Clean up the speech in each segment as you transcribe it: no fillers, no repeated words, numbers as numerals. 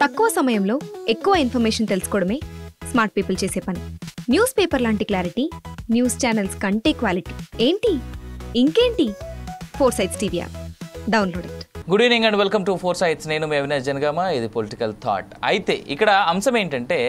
తక్కువ సమయంలో ఎక్కువ ఇన్ఫర్మేషన్ తెలుసుకోవడమే స్మార్ట్ పీపుల్ చేసే పని. న్యూస్ పేపర్ లాంటి క్లారిటీ, న్యూస్ ఛానల్స్ కంటే క్వాలిటీ. ఏంటి ఇంకేంటి? 4Sides TV app download it. Good evening and welcome to 4Sides. నేను మీ అవినాష్ జనగామ. ఇది పొలిటికల్ థాట్. అయితే ఇక్కడ అంశం ఏంటంటే,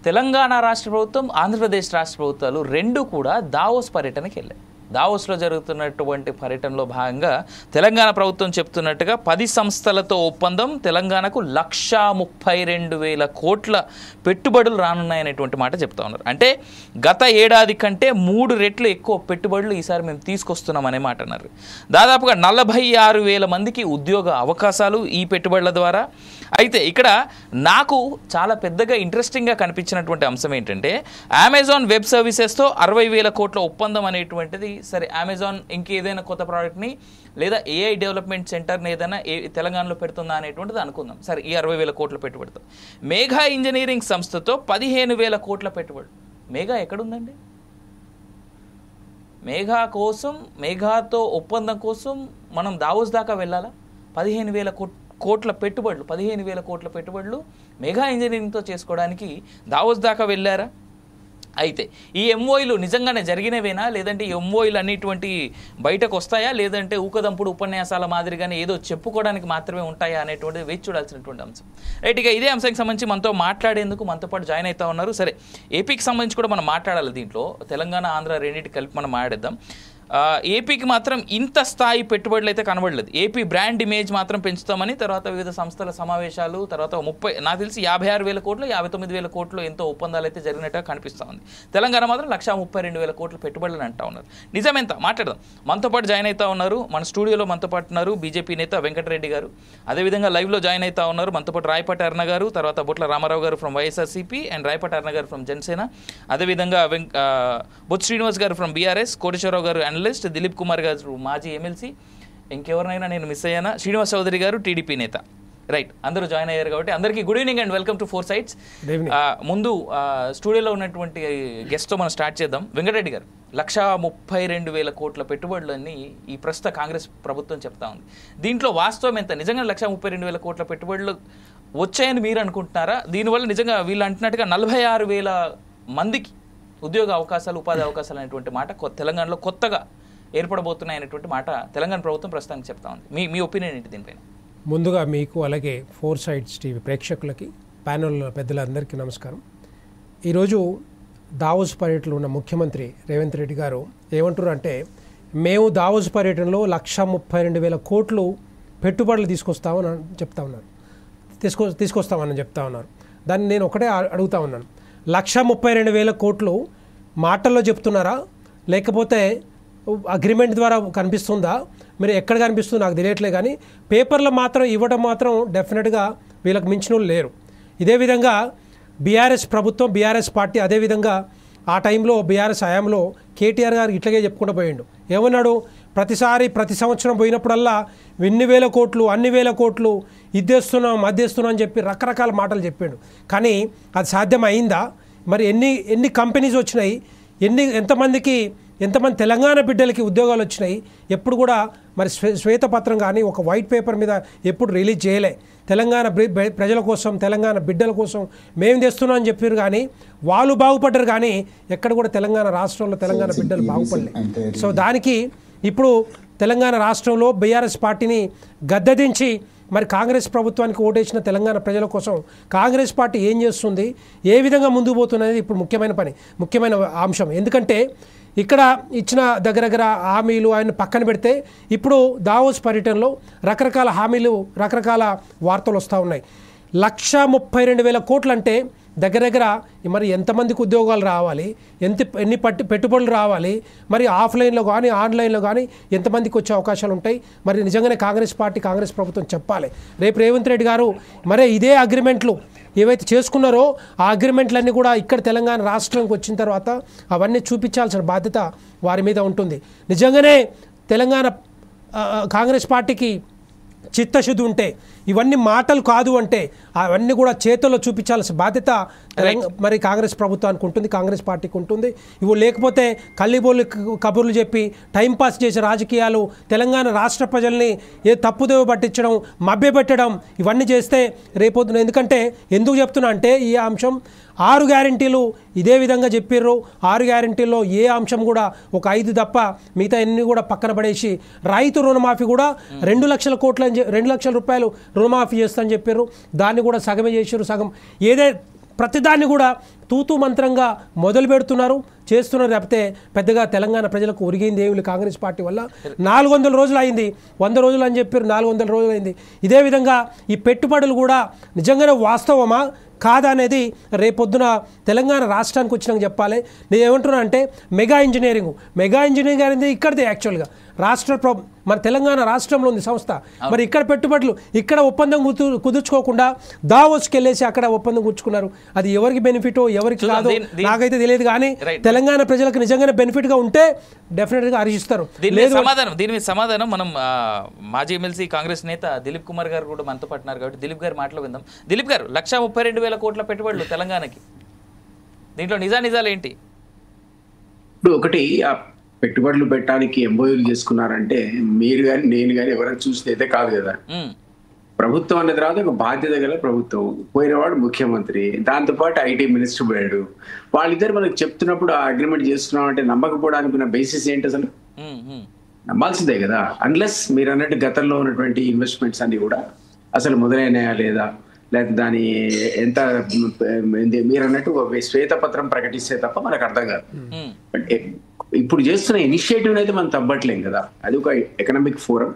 తెలంగాణ రాష్ట్ర ప్రభుత్వం, ఆంధ్రప్రదేశ్ రాష్ట్ర ప్రభుత్వాలు రెండు కూడా దావోస్ పర్యటనకి వెళ్ళాయి. దావోస్లో జరుగుతున్నటువంటి పర్యటనలో భాగంగా తెలంగాణ ప్రభుత్వం చెప్తున్నట్టుగా 10 సంస్థలతో ఒప్పందం, తెలంగాణకు 132,000 కోట్ల పెట్టుబడులు రానున్నాయనేటువంటి మాట చెప్తా ఉన్నారు. అంటే గత ఏడాది కంటే 3 రెట్లు ఎక్కువ పెట్టుబడులు ఈసారి మేము తీసుకొస్తున్నాం అనే మాట అన్నారు. దాదాపుగా 46,000 మందికి ఉద్యోగ అవకాశాలు ఈ పెట్టుబడుల ద్వారా. అయితే ఇక్కడ నాకు చాలా పెద్దగా ఇంట్రెస్టింగ్గా కనిపించినటువంటి అంశం ఏంటంటే, అమెజాన్ వెబ్ సర్వీసెస్తో 60,000 కోట్ల ఒప్పందం అనేటువంటిది. సరే, అమెజాన్ ఇంకేదైనా కొత్త ప్రోడక్ట్ని లేదా ఏఐ డెవలప్మెంట్ సెంటర్ని ఏదైనా తెలంగాణలో పెడుతుందా అనేటువంటిది అనుకుందాం. సరే, ఈ 60,000 కోట్ల పెట్టుబడితో మేఘా ఇంజనీరింగ్ సంస్థతో 15,000 కోట్ల పెట్టుబడి. మేఘా ఎక్కడుందండి? మేఘాతో ఒప్పందం కోసం మనం దావోస్ దాకా వెళ్ళాలా? 15,000 కోట్ల పెట్టుబడులు, 15,000 కోట్ల పెట్టుబడులు మెగా ఇంజనీరింగ్తో చేసుకోవడానికి దావోస్ దాకా వెళ్ళారా? అయితే ఈ ఎంఓఈలు నిజంగానే జరిగినవేనా, లేదంటే ఈ ఎంఓఈలు అనేటువంటి బయటకు వస్తాయా, లేదంటే ఊకదంపుడు ఉపన్యాసాల మాదిరిగానే ఏదో చెప్పుకోవడానికి మాత్రమే ఉంటాయా అనేటువంటిది వేచి చూడాల్సినటువంటి అంశం. రైట్, ఇక ఇదే అంశానికి సంబంధించి మనతో మాట్లాడేందుకు మనతో పాటు జాయిన్ అవుతా ఉన్నారు. సరే, ఏపీకి సంబంధించి కూడా మనం మాట్లాడాలి. దీంట్లో తెలంగాణ, ఆంధ్ర రెండింటి కలిపి మనం మాట్లాడేద్దాం. ఏపీకి మాత్రం ఇంత స్థాయి పెట్టుబడులు అయితే కనబడలేదు. ఏపీ బ్రాండ్ ఇమేజ్ మాత్రం పెంచుతామని, తర్వాత వివిధ సంస్థల సమావేశాలు, తర్వాత నాకు తెలిసి 56,000 కోట్లు, 59,000 కోట్లు ఎంతో ఒప్పందాలు అయితే జరిగినట్టుగా కనిపిస్తూ ఉంది. తెలంగాణ మాత్రం 132,000 కోట్ల పెట్టుబడులు అంటూ ఉన్నారు. నిజమెంత మాట్లాడదాం. మనతో పాటు జాయిన్ అవుతా ఉన్నారు, మన స్టూడియోలో మనతో పాటు ఉన్నారు బీజేపీ నేత వెంకటరెడ్డి గారు. అదేవిధంగా లైవ్లో జాయిన్ అవుతా ఉన్నారు మనతో పాటు రాయపాటి అరుణ గారు, తర్వాత బొట్ల రామారావు గారు ఫ్రమ్ వైఎస్ఆర్సీపీ అండ్ రాయపాటి అరుణ గారు ఫ్రమ్ జనసేన. అదేవిధంగా బొత్స శ్రీనివాస్ గారు ఫ్రమ్ బీఆర్ఎస్, కోటేశ్వరరావు గారు అనలిస్ట్, దిలీప్ కుమార్ గారు మాజీ ఎమ్మెల్సీ, ఇంకెవరినైనా నేను మిస్ అయ్యానా, శ్రీనివాస్ చౌదరి గారు టీడీపీ నేత. రైట్, అందరూ జాయిన్ అయ్యారు కాబట్టి అందరికీ good evening and welcome to 4Sides. ముందు స్టూడియోలో ఉన్నటువంటి గెస్ట్తో మనం స్టార్ట్ చేద్దాం. వెంకటరెడ్డి గారు, 132,000 కోట్ల పెట్టుబడులన్నీ ఈ ప్రస్తుత కాంగ్రెస్ ప్రభుత్వం చెప్తా ఉంది. దీంట్లో వాస్తవం ఎంత? నిజంగా 132,000 కోట్ల పెట్టుబడులు వచ్చాయని మీరు అనుకుంటున్నారా? దీనివల్ల నిజంగా వీళ్ళు అంటున్నట్టుగా 46,000 మందికి ఉద్యోగ అవకాశాలు, ఉపాధి అవకాశాలు అనేటువంటి మాట తెలంగాణలో కొత్తగా ఏర్పడబోతున్నాయి అనేటువంటి మాట తెలంగాణ ప్రభుత్వం ప్రస్తుతానికి చెప్తా ఉంది. మీ ఒపీనియన్ ఏంటి దీనిపైన? ముందుగా మీకు, అలాగే 4Sides టీవీ ప్రేక్షకులకి, ప్యానెల్ పెద్దలందరికీ నమస్కారం. ఈరోజు దావోస్ పర్యటనలో ఉన్న ముఖ్యమంత్రి రేవంత్ రెడ్డి గారు ఏమంటారు అంటే, మేము దావోస్ పర్యటనలో 132,000 కోట్లు పెట్టుబడులు తీసుకొస్తామని చెప్తా ఉన్నారు, తీసుకొస్తామని చెప్తా ఉన్నారు. దాన్ని నేను ఒకటే అడుగుతా ఉన్నాను, 132,000 కోట్లు మాటల్లో చెప్తున్నారా, లేకపోతే అగ్రిమెంట్ ద్వారా కనిపిస్తుందా? మీరు ఎక్కడ కనిపిస్తుందో నాకు తెలియట్లేదు, కానీ పేపర్లో మాత్రం ఇవ్వడం మాత్రం డెఫినెట్గా వీళ్ళకి మించిన వాళ్ళు లేరు. ఇదే విధంగా బీఆర్ఎస్ ప్రభుత్వం, బీఆర్ఎస్ పార్టీ, అదేవిధంగా ఆ టైంలో బీఆర్ఎస్ హయాంలో కేటీఆర్ గారు ఇట్లాగే చెప్పుకుంటూ పోయిండు. ఏమన్నాడు? ప్రతి సంవత్సరం పోయినప్పుడల్లా ఇన్ని వేల కోట్లు, అన్ని వేల కోట్లు, ఇద్దేస్తున్నాం అద్దేస్తున్నాం అని చెప్పి రకరకాల మాటలు చెప్పాడు. కానీ అది సాధ్యం అయిందా? మరి ఎన్ని కంపెనీస్ వచ్చినాయి? ఎంతమంది తెలంగాణ బిడ్డలకి ఉద్యోగాలు వచ్చినాయి? ఎప్పుడు కూడా మరి శ్వేతపత్రం కానీ ఒక వైట్ పేపర్ మీద ఎప్పుడు రిలీజ్ చేయలే. తెలంగాణ ప్రజల కోసం, తెలంగాణ బిడ్డల కోసం మేము తెస్తున్నాం అని చెప్పారు, కానీ వాళ్ళు బాగుపడ్డారు, కానీ ఎక్కడ కూడా తెలంగాణ రాష్ట్రంలో తెలంగాణ బిడ్డలు బాగుపడలే. సో దానికి ఇప్పుడు తెలంగాణ రాష్ట్రంలో బీఆర్ఎస్ పార్టీని గద్దెదించి మరి కాంగ్రెస్ ప్రభుత్వానికి ఓటేసిన తెలంగాణ ప్రజల కోసం కాంగ్రెస్ పార్టీ ఏం చేస్తుంది, ఏ విధంగా ముందుకు పోతున్నది ఇప్పుడు ముఖ్యమైన అంశం. ఎందుకంటే ఇక్కడ ఇచ్చిన దగ్గర హామీలు ఆయన పక్కన పెడితే, ఇప్పుడు దావోస్ పర్యటనలో రకరకాల హామీలు, రకరకాల వార్తలు వస్తూ ఉన్నాయి. 132,000 కోట్లు అంటే దగ్గర మరి ఎంతమందికి ఉద్యోగాలు రావాలి, ఎన్ని పెట్టుబడులు రావాలి, మరి ఆఫ్లైన్లో కానీ ఆన్లైన్లో కానీ ఎంతమందికి వచ్చే అవకాశాలు ఉంటాయి? మరి నిజంగానే కాంగ్రెస్ పార్టీ, కాంగ్రెస్ ప్రభుత్వం చెప్పాలి. రేపు రేవంత్ రెడ్డి గారు మరే ఇదే అగ్రిమెంట్లు ఏవైతే చేసుకున్నారో ఆ అగ్రిమెంట్లన్నీ కూడా ఇక్కడ తెలంగాణ రాష్ట్రానికి వచ్చిన తర్వాత అవన్నీ చూపించాల్సిన బాధ్యత వారి మీద ఉంటుంది. నిజంగానే తెలంగాణ కాంగ్రెస్ పార్టీకి చిత్తశుద్ధి ఉంటే ఇవన్నీ మాటలు కాదు అంటే అవన్నీ కూడా చేతుల్లో చూపించాల్సిన బాధ్యత మరి కాంగ్రెస్ ప్రభుత్వానికి ఉంటుంది, కాంగ్రెస్ పార్టీకి ఉంటుంది. ఇవి లేకపోతే కల్లిబోళ్ళు కబుర్లు చెప్పి టైంపాస్ చేసే రాజకీయాలు, తెలంగాణ రాష్ట్ర ప్రజల్ని తప్పుదేవ పట్టించడం, మభ్యపెట్టడం ఇవన్నీ చేస్తే రేపొద్దున, ఎందుకంటే ఎందుకు చెప్తున్నా అంటే ఈ అంశం 6 గ్యారెంటీలు ఇదే విధంగా చెప్పిర్రు. 6 గ్యారెంటీల్లో ఏ అంశం కూడా ఒక 5 తప్ప మిగతా ఎన్ని కూడా పక్కన పడేసి రైతు రుణమాఫీ కూడా 2 లక్షల కోట్ల 2 లక్షల రూపాయలు రుణమాఫీ చేస్తామని చెప్పారు. దాన్ని కూడా సగమే చేసారు. సగం ప్రతిదాన్ని కూడా తూతూ మంత్రంగా మొదలు పెడుతున్నారు, చేస్తున్నారు. తప్పితే పెద్దగా తెలంగాణ ప్రజలకు ఒరిగింది ఏమి కాంగ్రెస్ పార్టీ వల్ల. 400 రోజులు అయింది, 100 రోజులు అని చెప్పారు, 400 రోజులు అయింది. ఇదే విధంగా ఈ పెట్టుబడులు కూడా నిజంగానే వాస్తవమా కాదా అనేది రేపొద్దున తెలంగాణ రాష్ట్రానికి వచ్చినాక చెప్పాలి. నేను ఏమంటున్నా అంటే మెగా ఇంజనీరింగ్ అనేది ఇక్కడిదే. యాక్చువల్గా మన తెలంగాణ రాష్ట్రంలో ఉంది సంస్థ. మరి ఇక్కడ పెట్టుబడులు, ఇక్కడ ఒప్పందం కుదుర్చుకోకుండా దావోస్కి వెళ్ళేసి అక్కడ ఒప్పందం కూర్చుకున్నారు. అది ఎవరికి బెనిఫిటో ఎవరికి కాదో నాకైతే తెలియదు. కానీ తెలంగాణ ప్రజలకు నిజంగానే బెనిఫిట్గా ఉంటే డెఫినెట్గా హర్షిస్తారు. దీని మీద సమాధానం మనం మాజీ ఎమ్మెల్సీ కాంగ్రెస్ నేత దిలీప్ కుమార్ గారు కూడా మనతో పట్టినారు కాబట్టి దిలీప్ గారు మాటలు విందాం. దిలీప్ గారు, 1,32,000 కోట్ల పెట్టుబడులు తెలంగాణకి, దీంట్లో నిజాలు ఏంటి? ఇప్పుడు ఒకటి, పెట్టుబడులు పెట్టడానికి ఎంఓయూలు చేసుకున్నారంటే మీరు కానీ నేను కానీ ఎవరైనా చూస్తే అయితే కాదు కదా. ప్రభుత్వం అనే తర్వాత ఒక బాధ్యత గల ప్రభుత్వం, పోయినవాడు ముఖ్యమంత్రి, దాంతోపాటు ఐటీ మినిస్టర్ పోయాడు. వాళ్ళిద్దరు మనకు చెప్తున్నప్పుడు ఆ అగ్రిమెంట్ చేస్తున్నాం అంటే నమ్మకపోవడానికి ఉన్న బేసిస్ ఏంటి? అసలు నమ్మాల్సిందే కదా. అన్లెస్ మీరు అన్నట్టు గతంలో ఉన్నటువంటి ఇన్వెస్ట్మెంట్స్ అన్ని కూడా అసలు మొదలైనాయా లేదా, లేకపోతే దాని ఎంత మీరు అన్నట్టు శ్వేతపత్రం ప్రకటిస్తే తప్ప మనకు అర్థం కాదు. బట్ ఇప్పుడు చేస్తున్న ఇనిషియేటివ్ అయితే మనం తప్పట్లేం కదా. అది ఒక economic forum,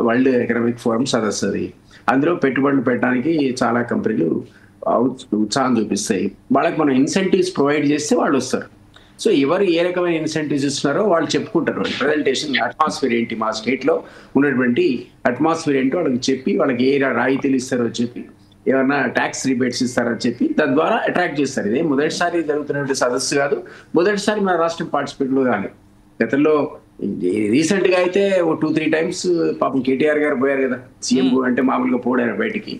world economic forum సదస్సు. అది అందులో పెట్టుబడులు పెట్టడానికి చాలా కంపెనీలు ఉత్సాహం చూపిస్తాయి. వాళ్ళకి మనం ఇన్సెంటివ్స్ ప్రొవైడ్ చేస్తే వాళ్ళు వస్తారు. సో ఎవరు ఏ రకమైన ఇన్సెంటివ్స్ ఇస్తున్నారో వాళ్ళు చెప్పుకుంటారు. ప్రజెంటేషన్ అట్మాస్ఫియర్ ఏంటి, మా స్టేట్లో ఉన్నటువంటి అట్మాస్ఫియర్ ఏంటో వాళ్ళకి చెప్పి, వాళ్ళకి ఏ రాయితీలు ఇస్తారో చెప్పి, ఏమన్నా ట్యాక్స్ రిబేట్స్ ఇస్తారని చెప్పి తద్వారా అట్రాక్ట్ చేస్తారు. ఇదే మొదటిసారి జరుగుతున్నటువంటి సదస్సు కాదు, మొదటిసారి మన రాష్ట్రం పార్టిసిపేట్ కానీ. గతంలో రీసెంట్ గా అయితే 2-3 టైమ్స్ పాపం కేటీఆర్ గారు పోయారు కదా, సీఎం అంటే మామూలుగా పోడారు బయటికి.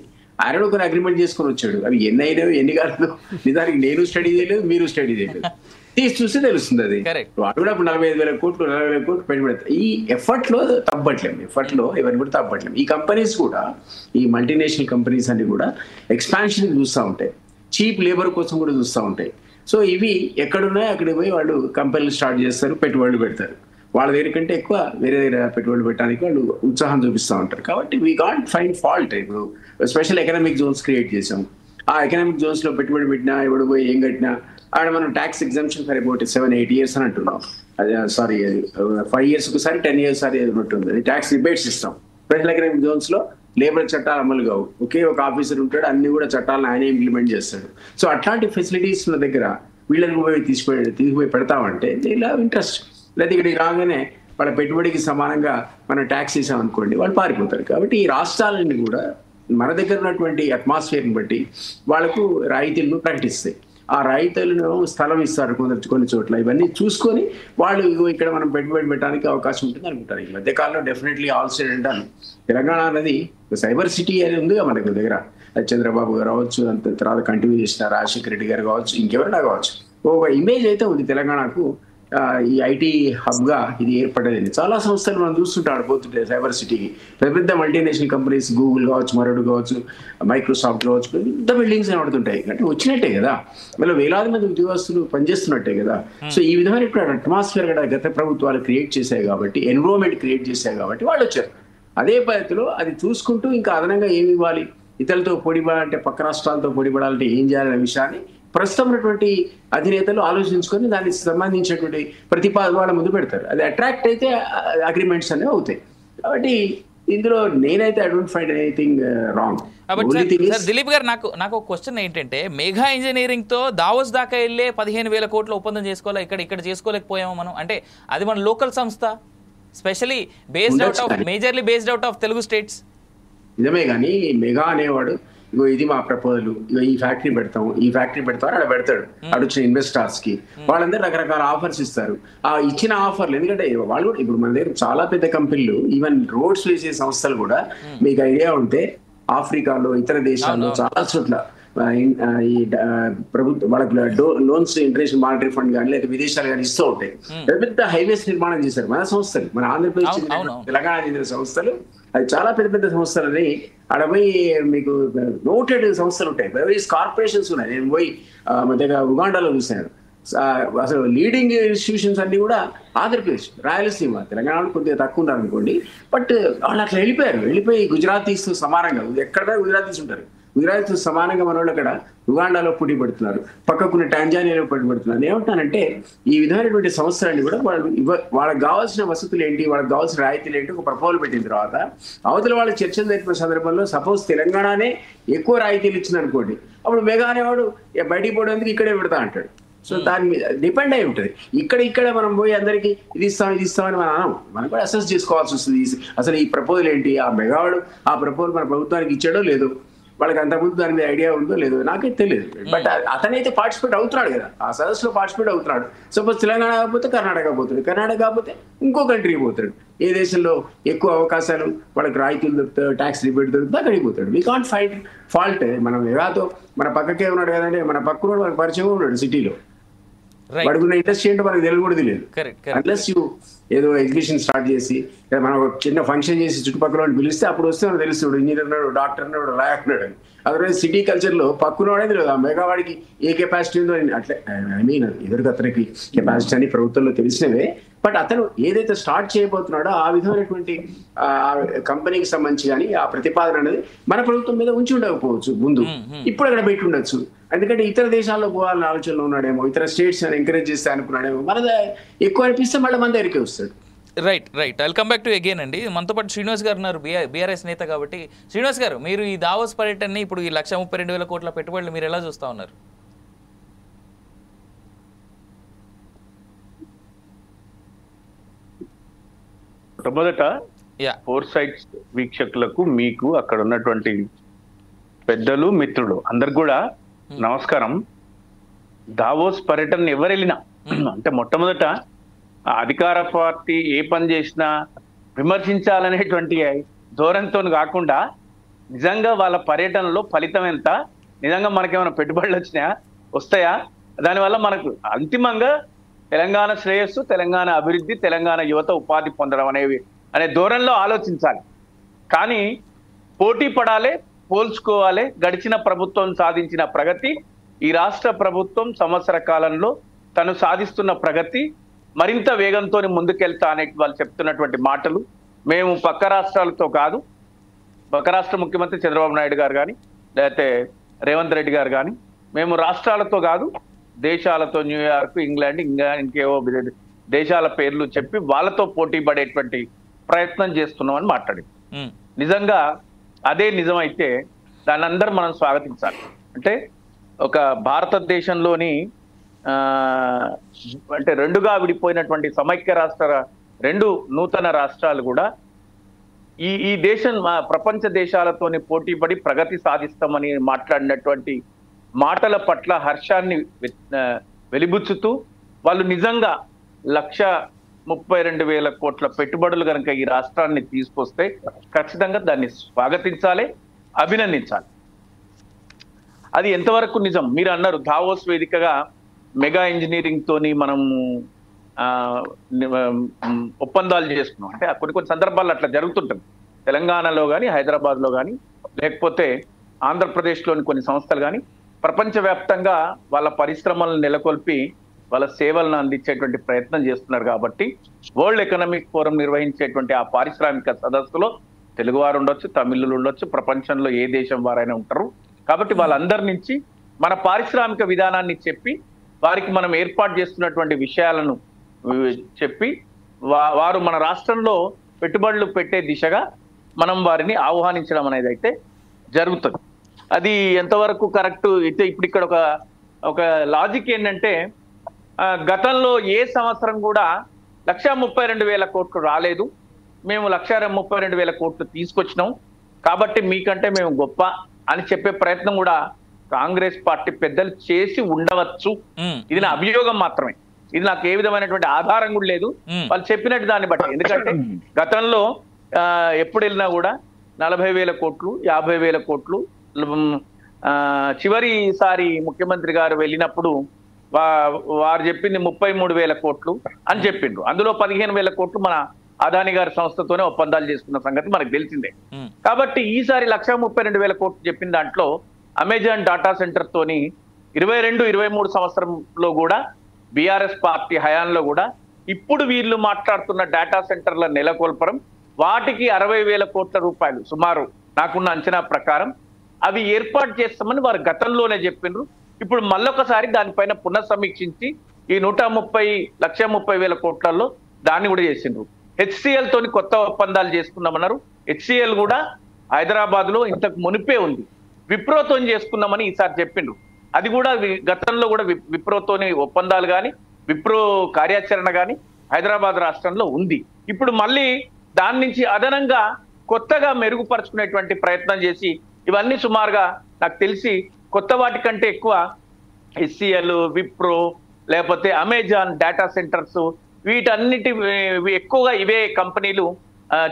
ఆయన కొన్ని అగ్రిమెంట్ చేసుకొని వచ్చాడు. అవి ఎన్ని అయినాయో ఎన్ని కాదు నిజానికి నేను స్టడీ చేయలేదు, మీరు స్టడీ చేయలేదు, తీసి చూస్తే తెలుస్తుంది. అది వాడు కూడా 45,000 కోట్లు 40,000 కోట్లు పెట్టుబడి. ఈ ఎఫర్ట్ లో తప్పట్లేము, ఎవరిని కూడా తప్పట్లేము. ఈ కంపెనీస్ కూడా, ఈ మల్టీనేషనల్ కంపెనీస్ అన్ని కూడా ఎక్స్పాన్షన్ చూస్తూ ఉంటాయి, చీప్ లేబర్ కోసం కూడా చూస్తూ ఉంటాయి. సో ఇవి ఎక్కడున్నాయో అక్కడికి పోయి వాళ్ళు కంపెనీలు స్టార్ట్ చేస్తారు, పెట్టుబడులు పెడతారు. వాళ్ళ దగ్గర కంటే ఎక్కువ వేరే దగ్గర పెట్టుబడులు పెట్టడానికి వాళ్ళు ఉత్సాహం చూపిస్తూ ఉంటారు. కాబట్టి వీ కాంట్ ఫైండ్ ఫాల్ట్. ఇప్పుడు స్పెషల్ ఎకనామిక్ జోన్స్ క్రియేట్ చేసాం. ఆ ఎకనామిక్ జోన్స్ లో పెట్టుబడి పెట్టినా, ఎవడు పోయి ఏం కట్టినా ఆడ మనం tax exemption for about 7-8 years అని అంటున్నాం. అది సారీ, అది 5 years ఒకసారి 10 years సారి ఉన్నట్టుంది. అది ట్యాక్స్ రిబేట్స్ ఇస్తాం. స్పెషల్ ఎకనామిక్ జోన్స్ లో లేబర్ చట్టాలు అమలు కావు, ఒకే ఒక ఆఫీసర్ ఉంటాడు, అన్ని కూడా చట్టాలను ఆయనే ఇంప్లిమెంట్ చేస్తాడు. సో అట్లాంటి ఫెసిలిటీస్ ఉన్న దగ్గర వీళ్ళని పోయి తీసుకుపోయి పెడతామంటే దే లవ్ ఇంట్రెస్ట్. లేదా ఇక్కడికి రాగానే వాళ్ళ పెట్టుబడికి సమానంగా మనం ట్యాక్స్ వేసాం అనుకోండి, వాళ్ళు పారిపోతారు. కాబట్టి ఈ రాష్ట్రాలన్నీ కూడా మన దగ్గర ఉన్నటువంటి అట్మాస్ఫియర్ని బట్టి వాళ్ళకు రాయితీలను ప్రకటిస్తాయి. ఆ రైతులను స్థలం ఇస్తారు కొన్ని చోట్ల. ఇవన్నీ చూసుకొని వాళ్ళు ఇక్కడ మనం పెట్టుబడి పెట్టడానికి అవకాశం ఉంటుంది అనుకుంటారు. ఈ మధ్యకాలంలో డెఫినెట్లీ ఆల్ సైడ్ అంటాను, తెలంగాణ అనేది సైబర్ సిటీ అనేది ఉందిగా మనకు దగ్గర. చంద్రబాబు గారు కావచ్చు, అంత తర్వాత కంటిన్యూ చేసిన రాజశేఖర రెడ్డి గారు కావచ్చు, ఇంకెవరైనా కావచ్చు, ఒక ఇమేజ్ అయితే ఉంది తెలంగాణకు. ఈ ఐటీ హబ్ గా ఇది ఏర్పడేది. చాలా సంస్థలు మనం చూస్తుంటాడు పోతుంటే సైబర్ సిటీకి. పెద్ద పెద్ద మల్టీనేషనల్ కంపెనీస్, గూగుల్ కావచ్చు, మరొకటి కావచ్చు, మైక్రోసాఫ్ట్ కావచ్చు, పెద్ద బిల్డింగ్స్ కనబడుతుంటాయి. అంటే వచ్చినట్టే కదా, మళ్ళీ వేలాది మంది ఉద్యోగస్తులు పనిచేస్తున్నట్టే కదా. సో ఈ విధమైన ఇప్పుడు అట్మాస్ఫియర్ కూడా గత ప్రభుత్వాలు క్రియేట్ చేశాయి కాబట్టి, ఎన్విరాన్మెంట్ క్రియేట్ చేశాయి కాబట్టి వాళ్ళు వచ్చారు. అదే పద్ధతిలో అది చూసుకుంటూ ఇంకా అదనంగా ఏమి ఇవ్వాలి, ఇతరులతో పొడిపడాలంటే, పక్క రాష్ట్రాలతో పొడిపడాలంటే ఏం చేయాలనే విషయాన్ని ప్రస్తుతం ఉన్నటువంటి అధినేతలు ఆలోచించుకొని దానికి సంబంధించినటువంటి ప్రతిపాదన వాళ్ళ ముందు పెడతారు. అది అట్రాక్ట్ అయితే అగ్రిమెంట్స్ అనేవి అవుతాయి. కాబట్టి ఇందులో నేనైతే I don't find anything wrong. Dilip గారు, నాకు ఒక క్వశ్చన్ ఏంటంటే, మెగా ఇంజనీరింగ్ తో దావోస్ దాకా వెళ్ళే 15,000 కోట్ల ఒప్పందం చేసుకోవాలి, ఇక్కడ చేసుకోలేకపోయాము మనం. అంటే అది మన లోకల్ సంస్థ, especially majorly based out of Telugu states. నిజమే, కానీ మెగా అనేవాడు ఇగో ఇది మా ప్రపోజల్, ఇగో ఈ ఫ్యాక్టరీ పెడతాం అక్కడ పెడతాడు. అక్కడ వచ్చిన ఇన్వెస్టర్స్ కి వాళ్ళందరూ రకరకాల ఆఫర్స్ ఇస్తారు. ఆ ఇచ్చిన ఆఫర్లు, ఎందుకంటే వాళ్ళు కూడా ఇప్పుడు మన దగ్గర చాలా పెద్ద కంపెనీలు, ఈవెన్ రోడ్స్ వేసే సంస్థలు కూడా, మీకు ఐడియా ఉంటే ఆఫ్రికాలో ఇతర దేశాల్లో చాలా చోట్ల ఈ ప్రభుత్వం వాళ్ళకి లోన్స్ ఇంటర్నేషనల్ మానిటరీ ఫండ్ కానీ లేదా విదేశాలు కానీ ఇస్తూ ఉంటాయి. పెద్ద హైవేస్ నిర్మాణం చేశారు మన సంస్థలు, మన ఆంధ్రప్రదేశ్ తెలంగాణ చెందిన సంస్థలు. అది చాలా పెద్ద పెద్ద సంస్థలని ఆడ పోయి మీకు నోటెడ్ సంస్థలు ఉంటాయి, వేరియస్ కార్పొరేషన్స్ ఉన్నాయి. నేను పోయి మధ్యగా ఉగాండాలో చూశాను. అసలు లీడింగ్ ఇన్స్టిట్యూషన్స్ అన్ని కూడా ఆంధ్రప్రదేశ్, రాయలసీమ, తెలంగాణలో కొద్దిగా తక్కువ ఉన్నారు అనుకోండి. బట్ వాళ్ళు అట్లా వెళ్ళిపోయి గుజరాతీస్ సమానంగా ఎక్కడ గుజరాతీస్ ఉంటారు, గుజరాత్ సమానంగా మన వాళ్ళు అక్కడ ఉగాండాలో పోటీ పడుతున్నారు, పక్కకున్న టాంజానియాలో పోటీ పడుతున్నారు. ఏమంటానంటే ఈ విధమైనటువంటి సంస్థలన్నీ కూడా వాళ్ళకి కావాల్సిన వసతులు ఏంటి, వాళ్ళకి కావాల్సిన రాయితీలు ఏంటి ఒక ప్రపోజల్ పెట్టిన తర్వాత అవతల వాళ్ళ చర్చలు జరిపిన సందర్భంలో సపోజ్ తెలంగాణనే ఎక్కువ రాయితీలు ఇచ్చింది అనుకోండి, అప్పుడు మెగా అనేవాడు బయటికి పోవడానికి ఇక్కడే పెడతా అంటాడు. సో దాని మీద డిపెండ్ అయి ఉంటుంది. ఇక్కడ మనం పోయి అందరికీ ఇది ఇస్తామని మనం అనం, మనం కూడా అసెస్ చేసుకోవాల్సి వస్తుంది. అసలు ఈ ప్రపోజల్ ఏంటి, ఆ మెగావాడు ఆ ప్రపోజల్ మన ప్రభుత్వానికి ఇచ్చాడో లేదో, వాళ్ళకి అంతకుముందు దాని మీద ఐడియా ఉందో లేదో నాకైతే తెలియదు. బట్ అతనైతే పార్టిసిపేట్ అవుతున్నాడు కదా, ఆ సదస్సులో పార్టిసిపేట్ అవుతున్నాడు. సపోజ్ తెలంగాణ కాకపోతే కర్ణాటక పోతాడు, కర్ణాటక కాకపోతే ఇంకో కంట్రీ పోతాడు. ఏ దేశంలో ఎక్కువ అవకాశాలు వాళ్ళకి రాయితీలు దొరుకుతాయి, ట్యాక్స్ రిబేట్ దొరుకుతుంది, అక్కడికి పోతాడు. We can't fight fault. మనం ఎలాతో మన పక్కకే ఉన్నాడు కదంటే, మన పక్కన మనకు పరిచయం ఉన్నాడు సిటీలో, వాడుకున్న ఇండస్ట్రీ ఏంటో మనకు తెలియదు కూడా తెలియదు. అన్లెస్ యూ ఏదో ఎగ్జిబిషన్ స్టార్ట్ చేసి మనం ఒక చిన్న ఫంక్షన్ చేసి చుట్టుపక్కల వాళ్ళు పిలిస్తే అప్పుడు వస్తే మనకు తెలుస్తాడు ఇంజనీర్ ఉన్నాడు, డాక్టర్ ఉన్నాడు, లాయర్ ఉన్నాడు అని. అదర్వైజ్ సిటీ కల్చర్లో పక్కనవాడే తెలియదు ఆ మెగావాడికి ఏ కెపాసిటీ ఉందో అని. అట్లా ఐ మీన్ ఎదురుగా అతనికి కెపాసిటీ అని ప్రభుత్వంలో తెలిసినవే. బట్ అతను ఏదైతే స్టార్ట్ చేయబోతున్నాడో ఆ విధమైనటువంటి కంపెనీకి సంబంధించి కానీ ఆ ప్రతిపాదన అనేది మన ప్రభుత్వం మీద ఉంచి ఉండకపోవచ్చు ముందు, ఇప్పుడు అక్కడ పెట్టి ఉండొచ్చు. ఎందుకంటే ఇతర దేశాల్లో పోవాలని ఆలోచనలో ఉన్నాడేమో, ఇతర స్టేట్స్ ఎంకరేజ్ చేస్తే అనుకున్నాడేమో, మనది ఎక్కువ అనిపిస్తే మళ్ళీ మన దగ్గరికి వస్తాడు. Right I come back to again అండి. మనతో పాటు శ్రీనివాస్ గారు ఉన్నారు, బీఆర్ఎస్ నేత కాబట్టి. శ్రీనివాస్ గారు, మీరు ఈ దావోస్ పర్యటనని ఇప్పుడు ఈ 132,000 కోట్ల పెట్టుబడులు మీరు ఎలా చూస్తా ఉన్నారు? మొట్టమొదట ఫోర్ సైట్స్ వీక్షకులకు, మీకు అక్కడ ఉన్నటువంటి పెద్దలు, మిత్రులు అందరు కూడా నమస్కారం. దావోస్ పర్యటన ఎవరు వెళ్ళినా అంటే మొట్టమొదట అధికార పార్టీ ఏ పని చేసినా విమర్శించాలనేటువంటి ధోరణితో కాకుండా నిజంగా వాళ్ళ పర్యటనలో ఫలితం ఎంత, నిజంగా మనకేమైనా పెట్టుబడులు వస్తాయా, దానివల్ల మనకు అంతిమంగా తెలంగాణ శ్రేయస్సు, తెలంగాణ అభివృద్ధి, తెలంగాణ యువత ఉపాధి పొందడం అనే ధోరణిలో ఆలోచించాలి. కానీ పోటీ పడాలి, పోల్చుకోవాలి. గడిచిన ప్రభుత్వం సాధించిన ప్రగతి, ఈ రాష్ట్ర ప్రభుత్వం సంవత్సర కాలంలో తను సాధిస్తున్న ప్రగతి మరింత వేగంతో ముందుకెళ్తా అనే వాళ్ళు చెప్తున్నటువంటి మాటలు, మేము పక్క రాష్ట్రాలతో కాదు, పక్క రాష్ట్ర ముఖ్యమంత్రి చంద్రబాబు నాయుడు గారు కానీ లేకపోతే రేవంత్ రెడ్డి గారు కానీ, మేము రాష్ట్రాలతో కాదు దేశాలతో, న్యూయార్క్, ఇంగ్లాండ్, ఇంకేవో దేశాల పేర్లు చెప్పి వాళ్ళతో పోటీ పడేటువంటి ప్రయత్నం చేస్తున్నామని మాట్లాడింది. నిజంగా అదే నిజమైతే దాన్ని అందరూ మనం స్వాగతించాలి. అంటే ఒక భారతదేశంలోని అంటే రెండుగా విడిపోయినటువంటి సమైక్య రాష్ట్ర రెండు నూతన రాష్ట్రాలు కూడా ఈ దేశం ప్రపంచ దేశాలతోని పోటీ పడి ప్రగతి సాధిస్తామని మాట్లాడినటువంటి మాటల పట్ల హర్షాన్ని వెలిబుచ్చుతూ వాళ్ళు నిజంగా 132,000 కోట్ల పెట్టుబడులు కనుక ఈ రాష్ట్రాన్ని తీసుకొస్తే ఖచ్చితంగా దాన్ని స్వాగతించాలి, అభినందించాలి. అది ఎంతవరకు నిజం మీరు అన్నారు. దావోస్ వేదికగా మెగా ఇంజనీరింగ్ తోని మనం ఒప్పందాలు చేసుకున్నాం. అంటే కొన్ని సందర్భాల్లో అట్లా జరుగుతుంటుంది. తెలంగాణలో కానీ, హైదరాబాద్లో కానీ, లేకపోతే ఆంధ్రప్రదేశ్లోని కొన్ని సంస్థలు కానీ ప్రపంచవ్యాప్తంగా వాళ్ళ పరిశ్రమలను నెలకొల్పి వాళ్ళ సేవలను అందించేటువంటి ప్రయత్నం చేస్తున్నారు. కాబట్టి వరల్డ్ ఎకనామిక్ ఫోరం నిర్వహించేటువంటి ఆ పారిశ్రామిక సదస్సులో తెలుగువారు ఉండొచ్చు, తమిళులు ఉండొచ్చు, ప్రపంచంలో ఏ దేశం వారైనా ఉంటారు. కాబట్టి వాళ్ళందరి నుంచి మన పారిశ్రామిక విధానాన్ని చెప్పి వారికి మనం ఏర్పాటు చేస్తున్నటువంటి విషయాలను చెప్పి వారు మన రాష్ట్రంలో పెట్టుబడులు పెట్టే దిశగా మనం వారిని ఆహ్వానించడం అనేది అయితే జరుగుతుంది. అది ఎంతవరకు కరెక్ట్ అయితే ఇప్పుడు ఇక్కడ ఒక లాజిక్ ఏంటంటే గతంలో ఏ సంవత్సరం కూడా 132,000 కోట్లు రాలేదు, మేము 132,000 కోట్లు తీసుకొచ్చినాం కాబట్టి మీకంటే మేము గొప్ప అని చెప్పే ప్రయత్నం కూడా కాంగ్రెస్ పార్టీ పెద్దలు చేసి ఉండవచ్చు. ఇది నా అభియోగం మాత్రమే, ఇది నాకు ఏ విధమైనటువంటి ఆధారం కూడా లేదు. వాళ్ళు చెప్పినట్టు దాన్ని బట్టి. ఎందుకంటే గతంలో ఎప్పుడు వెళ్ళినా కూడా 40,000 కోట్లు, 50,000 కోట్లు. చివరిసారి ముఖ్యమంత్రి గారు వెళ్ళినప్పుడు వారు చెప్పింది 33,000 కోట్లు అని చెప్పిండ్రు. అందులో 15,000 కోట్లు మన అదాని గారి సంస్థతోనే ఒప్పందాలు చేసుకున్న సంగతి మనకు తెలిసిందే. కాబట్టి ఈసారి 132,000 కోట్లు చెప్పిన దాంట్లో అమెజాన్ డాటా సెంటర్ తోని 22-23 సంవత్సరంలో కూడా బీఆర్ఎస్ పార్టీ హయాంలో కూడా ఇప్పుడు వీళ్ళు మాట్లాడుతున్న డేటా సెంటర్ల నెలకొల్పడం వాటికి 60,000 కోట్ల రూపాయలు సుమారు నాకున్న అంచనా ప్రకారం అవి ఏర్పాటు చేస్తామని వారు గతంలోనే చెప్పిండ్రు. ఇప్పుడు మళ్ళొకసారి దానిపైన పునఃసమీక్షించి ఈ 130,000 కోట్లలో దాన్ని కూడా చేసిండ్రు. HCL తోని కొత్త ఒప్పందాలు చేసుకున్నామన్నారు. HCL కూడా హైదరాబాద్ లో ఇంతకు మునిపే ఉంది. విప్రోతో చేసుకున్నామని ఈసారి చెప్పిండ్రు. అది కూడా గతంలో కూడా విప్రోతోని ఒప్పందాలు కానీ విప్రో కార్యాచరణ కానీ హైదరాబాద్ రాష్ట్రంలో ఉంది. ఇప్పుడు మళ్ళీ దాని నుంచి అదనంగా కొత్తగా మెరుగుపరుచుకునేటువంటి ప్రయత్నం చేసి ఇవన్నీ సుమారుగా నాకు తెలిసి కొత్త వాటి కంటే ఎక్కువ HCL, విప్రో లేకపోతే అమెజాన్ డేటా సెంటర్స్ వీటన్నిటి ఎక్కువగా ఇవే కంపెనీలు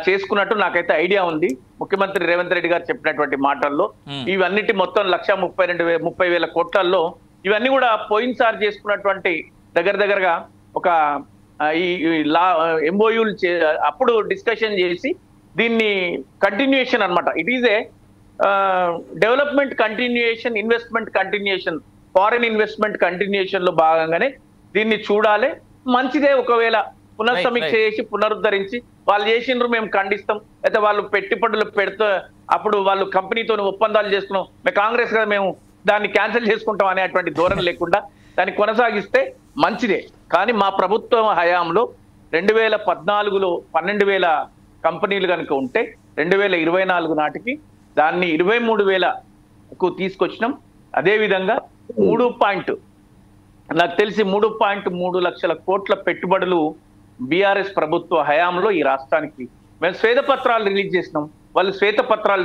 చేసుకున్నట్టు నాకైతే ఐడియా ఉంది. ముఖ్యమంత్రి రేవంత్ రెడ్డి గారు చెప్పినటువంటి మాటల్లో ఇవన్నిటి మొత్తం 130,000 కోట్లలో ఇవన్నీ కూడా పోయినసారి చేసుకున్నటువంటి దగ్గరగా ఒక ఈ ఎంఓయూలు అప్పుడు డిస్కషన్ చేసి దీన్ని కంటిన్యూయేషన్ అన్నమాట. It is a development continuation, investment continuation, foreign investment continuation లో భాగంగానే దీన్ని చూడాలి. మంచిదే ఒకవేళ పునఃసమీక్ష చేసి పునరుద్ధరించి వాళ్ళు చేసిండ్రు మేము ఖండిస్తాం, అయితే వాళ్ళు పెట్టుబడులు పెడితే అప్పుడు వాళ్ళు కంపెనీతో ఒప్పందాలు చేసుకున్నాం మేము కాంగ్రెస్ కదా మేము దాన్ని క్యాన్సిల్ చేసుకుంటాం అనేటువంటి ధోరణి లేకుండా దాన్ని కొనసాగిస్తే మంచిదే. కానీ మా ప్రభుత్వం హయాంలో 2014లో 12,000 కంపెనీలు కనుక ఉంటే 2024 నాటికి దాన్ని 23,000కు తీసుకొచ్చినాం. అదేవిధంగా నాకు తెలిసి 3.3 లక్షల కోట్ల పెట్టుబడులు బీఆర్ఎస్ ప్రభుత్వ హయాంలో ఈ రాష్ట్రానికి మేము శ్వేతపత్రాలు రిలీజ్ చేసినాం. వాళ్ళు శ్వేతపత్రాలు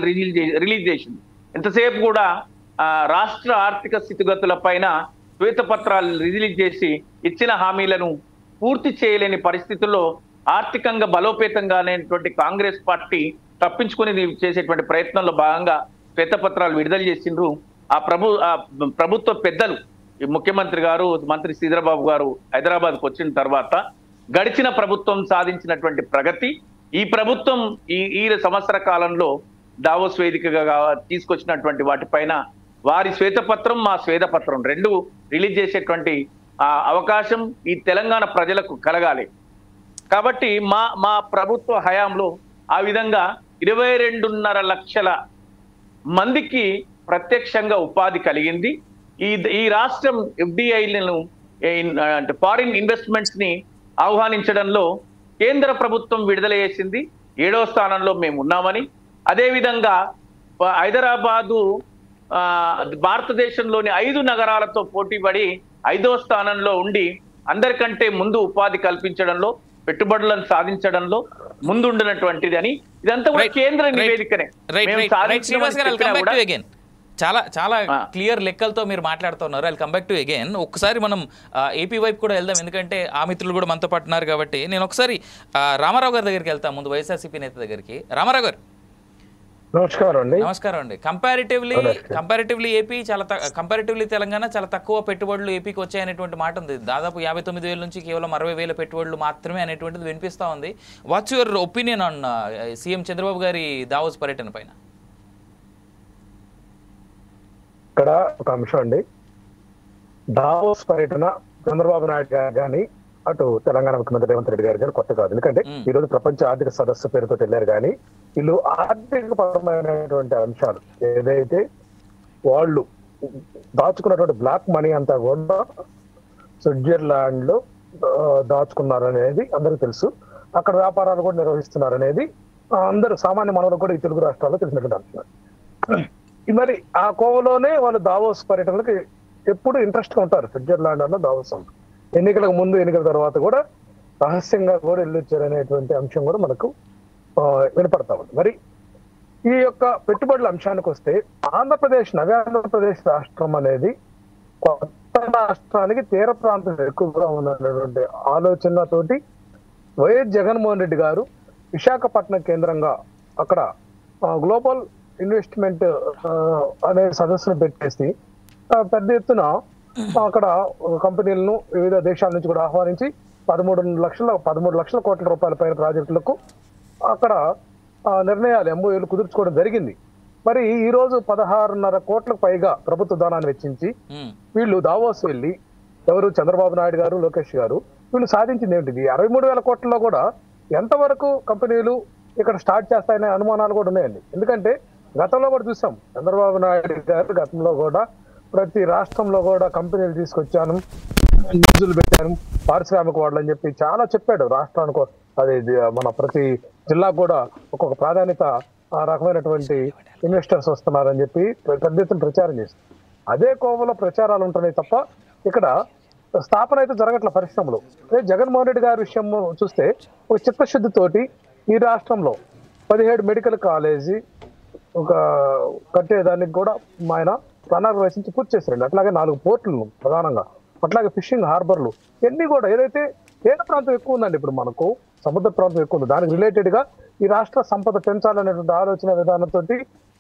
రిలీజ్ చేసింది ఎంతసేపు కూడా రాష్ట్ర ఆర్థిక స్థితిగతుల పైన శ్వేతపత్రాలు రిలీజ్ చేసి ఇచ్చిన హామీలను పూర్తి చేయలేని పరిస్థితుల్లో ఆర్థికంగా బలోపేతంగా అనేటువంటి కాంగ్రెస్ పార్టీ తప్పించుకుని చేసేటువంటి ప్రయత్నంలో భాగంగా శ్వేతపత్రాలు విడుదల చేసిండ్రు. ఆ ప్రభుత్వ పెద్దలు ముఖ్యమంత్రి గారు, మంత్రి శ్రీధరబాబు గారు హైదరాబాద్కు వచ్చిన తర్వాత గడిచిన ప్రభుత్వం సాధించినటువంటి ప్రగతి, ఈ ప్రభుత్వం ఈ సంవత్సర కాలంలో దావోస్ వేదికగా తీసుకొచ్చినటువంటి వాటిపైన వారి శ్వేతపత్రం మా శ్వేతపత్రం రెండు రిలీజ్ చేసేటువంటి అవకాశం ఈ తెలంగాణ ప్రజలకు కలగాలి. కాబట్టి మా ప్రభుత్వ హయాంలో ఆ విధంగా 22.5 లక్షల మందికి ప్రత్యక్షంగా ఉపాధి కలిగింది. ఈ రాష్ట్రం FDIలను అంటే ఫారిన్ ఇన్వెస్ట్మెంట్స్ ని ఆహ్వానించడంలో కేంద్ర ప్రభుత్వం విడుదల చేసింది 7వ స్థానంలో మేము ఉన్నామని, అదేవిధంగా హైదరాబాదు భారతదేశంలోని 5 నగరాలతో పోటీపడి 5వ స్థానంలో ఉండి అందరికంటే ముందు ఉపాధి కల్పించడంలో, పెట్టుబడులను సాధించడంలో ముందుండినటువంటిది అని ఇదంతా కూడా కేంద్ర నివేదికనే. చాలా చాలా క్లియర్ లెక్కలతో మీరు మాట్లాడుతున్నారు. I come back to again. ఒకసారి మనం ఏపీ వైపు కూడా వెళ్దాం, ఎందుకంటే ఆ మిత్రులు కూడా మనతో పట్టున్నారు కాబట్టి. నేను ఒకసారి రామారావు గారి దగ్గరికి వెళ్తాను ముందు, వైఎస్ఆర్సీపీ నేత దగ్గరికి. రామారావు గారు నమస్కారం అండి. కంపారిటివ్లీ ఏపీ కంపారిటివ్లీ తెలంగాణ చాలా తక్కువ పెట్టుబడులు ఏపీకి వచ్చాయనేటువంటి మాట ఉంది. దాదాపు 59,000 నుంచి కేవలం 60,000 పెట్టుబడులు మాత్రమే అనేటువంటిది వినిపిస్తా ఉంది. What's your opinion on CM Chandrababu గారి దావోస్ పర్యటన పైన? ఇక్కడ ఒక అంశం అండి, దావోస్ పర్యటన చంద్రబాబు నాయుడు గారు కానీ అటు తెలంగాణ ముఖ్యమంత్రి రేవంత్ రెడ్డి గారు కానీ కొత్త కాదు. ఎందుకంటే ఈ రోజు ప్రపంచ ఆర్థిక సదస్సు పేరుతో వెళ్ళారు. కానీ వీళ్ళు ఆర్థిక పరమైనటువంటి అంశాలు ఏదైతే వాళ్ళు దాచుకున్నటువంటి బ్లాక్ మనీ అంతా కూడా స్విట్జర్లాండ్ లో దాచుకున్నారు అనేది అందరికీ తెలుసు. అక్కడ వ్యాపారాలు కూడా నిర్వహిస్తున్నారు అనేది అందరూ సామాన్య మానవులకు కూడా ఈ తెలుగు రాష్ట్రాల్లో తెలిసినటువంటి అంటున్నారు. మరి ఆ కోవలోనే వాళ్ళు దావోస్ పర్యటనలకు ఎప్పుడు ఇంట్రెస్ట్ గా ఉంటారు. స్విట్జర్లాండ్ అన్న దావోస్ ఉంటారు. ఎన్నికలకు ముందు ఎన్నికల తర్వాత కూడా రహస్యంగా కూడా వెళ్ళొచ్చారు అనేటువంటి అంశం కూడా మనకు వినపడతా ఉంది. మరి ఈ యొక్క పెట్టుబడుల అంశానికి వస్తే నవ్య ఆంధ్రప్రదేశ్ రాష్ట్రం అనేది కొత్త రాష్ట్రానికి తీర ప్రాంతం ఎక్కువగా ఉన్నటువంటి ఆలోచనతోటి వైఎస్ జగన్మోహన్ రెడ్డి గారు విశాఖపట్నం కేంద్రంగా అక్కడ గ్లోబల్ ఇన్వెస్ట్మెంట్ అనే సదస్సును పెట్టేసి పెద్ద ఎత్తున అక్కడ కంపెనీలను వివిధ దేశాల నుంచి కూడా ఆహ్వానించి 13 లక్షల కోట్ల రూపాయల పైన ప్రాజెక్టులకు అక్కడ నిర్ణయాలు ఎంఓయూలు కుదుర్చుకోవడం జరిగింది. మరి ఈ రోజు 16.5 కోట్లకు పైగా ప్రభుత్వ ధనాన్ని వెచ్చించి వీళ్ళు దావోస్ వెళ్ళి ఎవరు చంద్రబాబు నాయుడు గారు, లోకేష్ గారు వీళ్ళు సాధించింది ఏంటిది? 63,000 కోట్లలో కూడా ఎంతవరకు కంపెనీలు ఇక్కడ స్టార్ట్ చేస్తాయనే అనుమానాలు కూడా ఉన్నాయండి. ఎందుకంటే గతంలో కూడా చూసాం, చంద్రబాబు నాయుడు గారు గతంలో కూడా ప్రతి రాష్ట్రంలో కూడా కంపెనీలు తీసుకొచ్చాను, న్యూజులు పెట్టాను, పారిశ్రామిక వాడలు అని చెప్పి చాలా చెప్పాడు. రాష్ట్రానికి అది మన ప్రతి జిల్లాకు కూడా ఒక్కొక్క ప్రాధాన్యత రకమైనటువంటి ఇన్వెస్టర్స్ వస్తున్నారని చెప్పి పెద్ద ఎత్తున ప్రచారం చేస్తారు. అదే కోవలో ప్రచారాలు ఉంటున్నాయి తప్ప ఇక్కడ స్థాపన అయితే జరగట్ల పరిశ్రమలు. జగన్మోహన్ రెడ్డి గారి విషయం చూస్తే ఒక చిత్తశుద్ధితోటి ఈ రాష్ట్రంలో 17 మెడికల్ కాలేజీ కట్టేదానికి కూడా ఆయన ప్రణాళిక రచించి పూర్తి చేశారండి. అట్లాగే 4 పోర్టులను ప్రధానంగా, అట్లాగే ఫిషింగ్ హార్బర్లు ఇవన్నీ కూడా ఏదైతే తీర ప్రాంతం ఎక్కువ ఉందండి, ఇప్పుడు మనకు సముద్ర ప్రాంతం ఎక్కువ ఉంది, దానికి రిలేటెడ్ గా ఈ రాష్ట్ర సంపద పెంచాలనేటువంటి ఆలోచన విధానంతో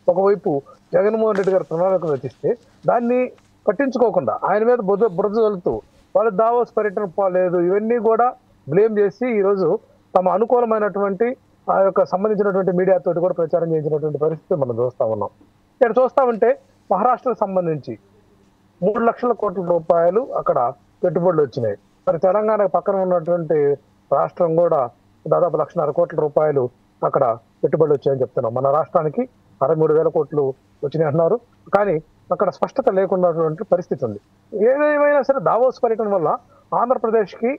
ఒకవైపు జగన్మోహన్ రెడ్డి గారు ప్రణాళిక రచిస్తే దాన్ని పట్టించుకోకుండా ఆయన మీద బురద వెళ్తూ వాళ్ళు దావోస్ పర్యటన పోలేదు, ఇవన్నీ కూడా బ్లేమ్ చేసి ఈరోజు తమ అనుకూలమైనటువంటి ఆ యొక్క సంబంధించినటువంటి మీడియాతో కూడా ప్రచారం చేసినటువంటి పరిస్థితి మనం చూస్తా ఉన్నాం. ఇక్కడ చూస్తా ఉంటే మహారాష్ట్రకు సంబంధించి 3 లక్షల కోట్ల రూపాయలు అక్కడ పెట్టుబడులు వచ్చినాయి. మరి తెలంగాణ పక్కన ఉన్నటువంటి రాష్ట్రం కూడా దాదాపు 1.5 కోట్ల రూపాయలు అక్కడ పెట్టుబడులు వచ్చాయని చెప్తున్నాం. మన రాష్ట్రానికి 63,000 కోట్లు వచ్చినాయి అంటున్నారు, కానీ అక్కడ స్పష్టత లేకున్నటువంటి పరిస్థితి ఉంది. ఏదేమైనా సరే దావోస్ పర్యటన వల్ల ఆంధ్రప్రదేశ్కి